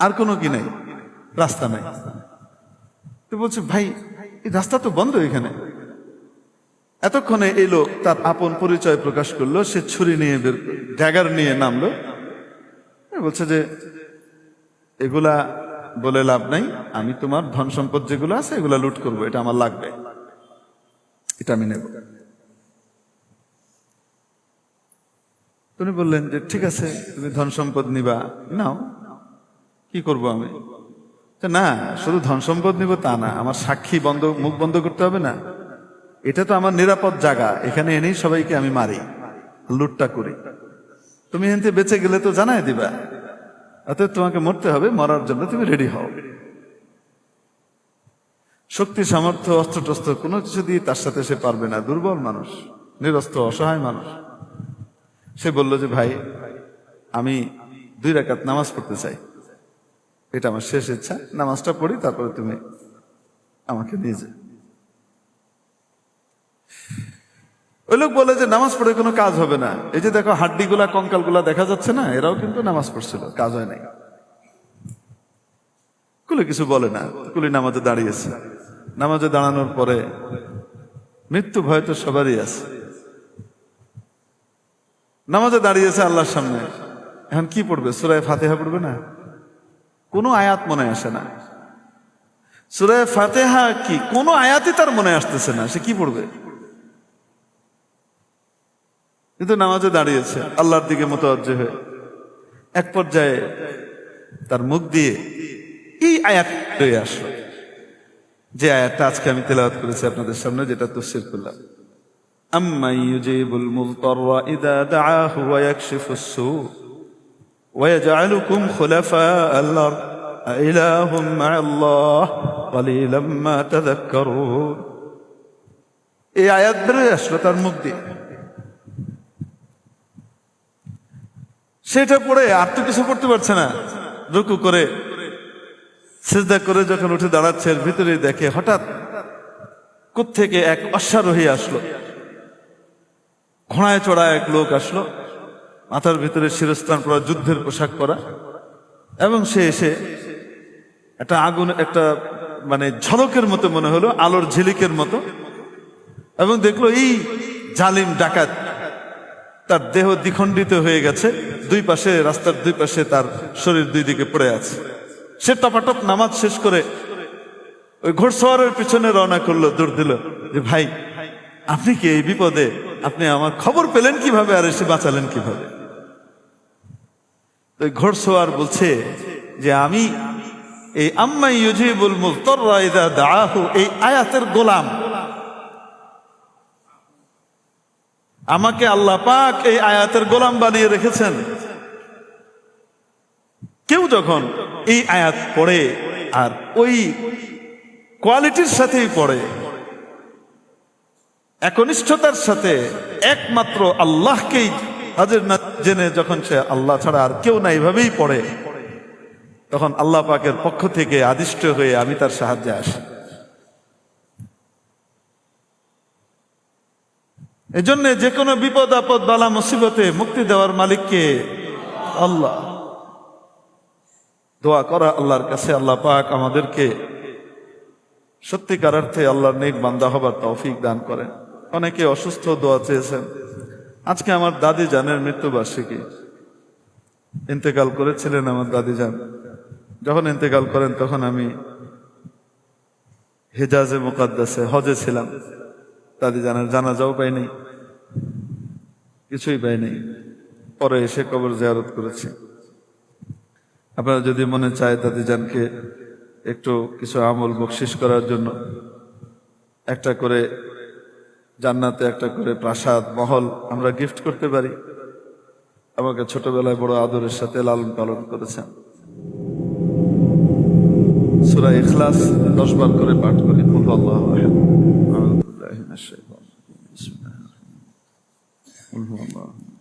আর কোনো কি নাই, রাস্তা নাই। তো বলছে, ভাই এই রাস্তা তো বন্ধ এখানে। এতক্ষণে এই লোক তার আপন পরিচয় প্রকাশ করলো। সে ছুরি নিয়ে ড্যাগার নিয়ে নামলো। বলছে যে, এগুলা বলে লাভ নাই, আমি তোমার ধন সম্পদ যেগুলো আছে এগুলা লুট করবো, এটা আমার লাগবে, এটা আমি নেব। তুমি বললেন যে ঠিক আছে, তুমি ধন সম্পদ নিবা, নাও, কি করব আমি? না, শুধু ধন সম্পদ নিব তা না, আমার সাক্ষী বন্ধ, মুখ বন্ধ করতে হবে না। এটা তো আমার নিরাপদ জায়গা, এখানে এনেই সবাইকে আমি মারি, লুটটা করি। তুমি এনতে বেঁচে গেলে তো জানাই দিবা, অতএব তোমাকে মরতে হবে, মরার জন্য তুমি রেডি হও। শক্তি, সামর্থ্য, অস্ত্র টস্ত্র কোনো কিছু দিয়ে তার সাথে সে পারবে না। দুর্বল মানুষ, নিরস্ত্র, অসহায় মানুষ। সে বলল যে, ভাই আমি 2 রাকাত নামাজ পড়তে চাই, এটা আমার শেষ ইচ্ছা, নামাজটা পড়ি, তারপরে তুমি আমাকে নিয়ে যাও। ওই লোক বলে যে, নামাজ পড়ে কোনো কাজ হবে না। এই যে দেখো হাড্ডিগুলা, কঙ্কালগুলা দেখা যাচ্ছে না, এরাও কিন্তু নামাজ পড়ছিল, কাজ হয় নাই। কুলি কিছু বলে না। কুলি নামাজে দাঁড়িয়েছে। নামাজে দাঁড়ানোর পরে মৃত্যু ভয় তো সবারই আছে। নামাজে দাঁড়িয়েছে আল্লাহর সামনে, এখন কি পড়বে? সূরা ফাতিহা পড়বে না? কোনো আয়াত মনে আসে না। সূরা ফাতিহা কি, কোনো আয়াতই তার মনে আসতেছে না, সে কি পড়বে? কিন্তু নামাজে দাঁড়িয়েছে আল্লাহর দিকে মুতাওয়াজ্জিহ হয়ে। এক পর্যায়ে তার মুখ দিয়ে এই আয়াত হয়ে আসলো, যে আয়াতটা আজকে আমি তেলাওয়াত করেছি আপনাদের সামনে, যেটা তাফসীর করলাম। আম্মান ইউজিবুল মুযতাররা ইযা দাআহু ওয়া ইয়াকশিফুস সূ ওয়া ইয়াজআলুকুম খুলাফা'আল আরদ আইলাহুম মা'আল্লাহ ক্বালিলাম মা তাযাক্কারুন। এই আয়াত বের আসলো তার মুখ দিয়ে। সেটা পড়ে আর তো কিছু পড়তে পারছে না। রুকু করে সিজদা করে যখন উঠে দাঁড়াচ্ছে, এর ভিতরে দেখে হঠাৎ কোত্থেকে এক অশ্বারোহী আসলো, ঘোড়ায় চড়া এক লোক আসলো, মাথার ভিতরে শিরস্ত্রাণ পরা, যুদ্ধের পোশাক পরা, এবং সে এসে একটা আগুন, একটা মানে ঝলকের মতো মনে হলো, আলোর ঝিলিকের মতো, এবং দেখলো এই জালিম ডাকাত, তার দেহ দ্বিখণ্ডিত হয়ে গেছে, দুই পাশে, রাস্তার দুই পাশে তার শরীর দুই দিকে পড়ে আছে। সে টপাটপ নামাজ শেষ করে ওই ঘোড়সওয়ারের পিছনে রওনা করলো, দৌড় দিল যে ভাই আপনি কি এই বিপদে, আপনি আমার খবর পেলেন কিভাবে আর এসে বাঁচালেন কিভাবে? ওই ঘোড়সওয়ার বলছে যে আমি এই আম্মাই ইউজিবুল মুযতাররা ইযা দাআহু এই আয়াতের গোলাম। আমাকে আল্লাহ পাক এই আয়াতের গোলাম বানিয়ে রেখেছেন। কেউ যখন এই আয়াত পড়ে আর ওই কোয়ালিটির সাথেই পড়ে, একনিষ্ঠতার সাথে একমাত্র আল্লাহকেই হাজির না জেনে যখন সে আল্লাহ ছাড়া আর কেউ না এইভাবেই পড়ে, তখন আল্লাহ পাকের পক্ষ থেকে আদিষ্ট হয়ে আমি তার সাহায্যে আসি। এই জন্য যে কোনো বিপদ আপদ বালা মুসিবতে মুক্তি দেওয়ার মালিককে আল্লাহ। দোয়া করা আল্লাহর কাছে আল্লাহ পাক আমাদেরকে সত্যিকার অর্থে আল্লাহর নেক বান্দা হবার তৌফিক দান করেন। অনেকে অসুস্থ দোয়া চেয়েছেন। আজকে আমার দাদি জানের মৃত্যুবার্ষিকী, ইন্তেকাল করেছিলেন আমার দাদি জান। যখন ইন্তেকাল করেন তখন আমি হেজাজে মুকাদ্দাসে হজে ছিলাম। দাদি জানের জানাজাও পাইনি, কিছুই পাইনি। পরে এসে কবর জিয়ারত করেছি। আপনারা যদি মনে চায় দাদি জানকে একটু কিছু আমল বকশিস করার জন্য, একটা করে জান্নাতে একটা করে প্রাসাদ মহল আমরা গিফট করতে পারি। আমাকে ছোটবেলায় বড় আদরের সাথে লালন পালন করেছেন। সূরা ইখলাস 10 বার করে পাঠ করি। কুল আল্লাহু আহাদ, আউযু বিল্লাহি মিনাশ শাইতানির রাজিম, বিসমিল্লাহির রহমানির রহিম, কুল হুয়াল্লাহু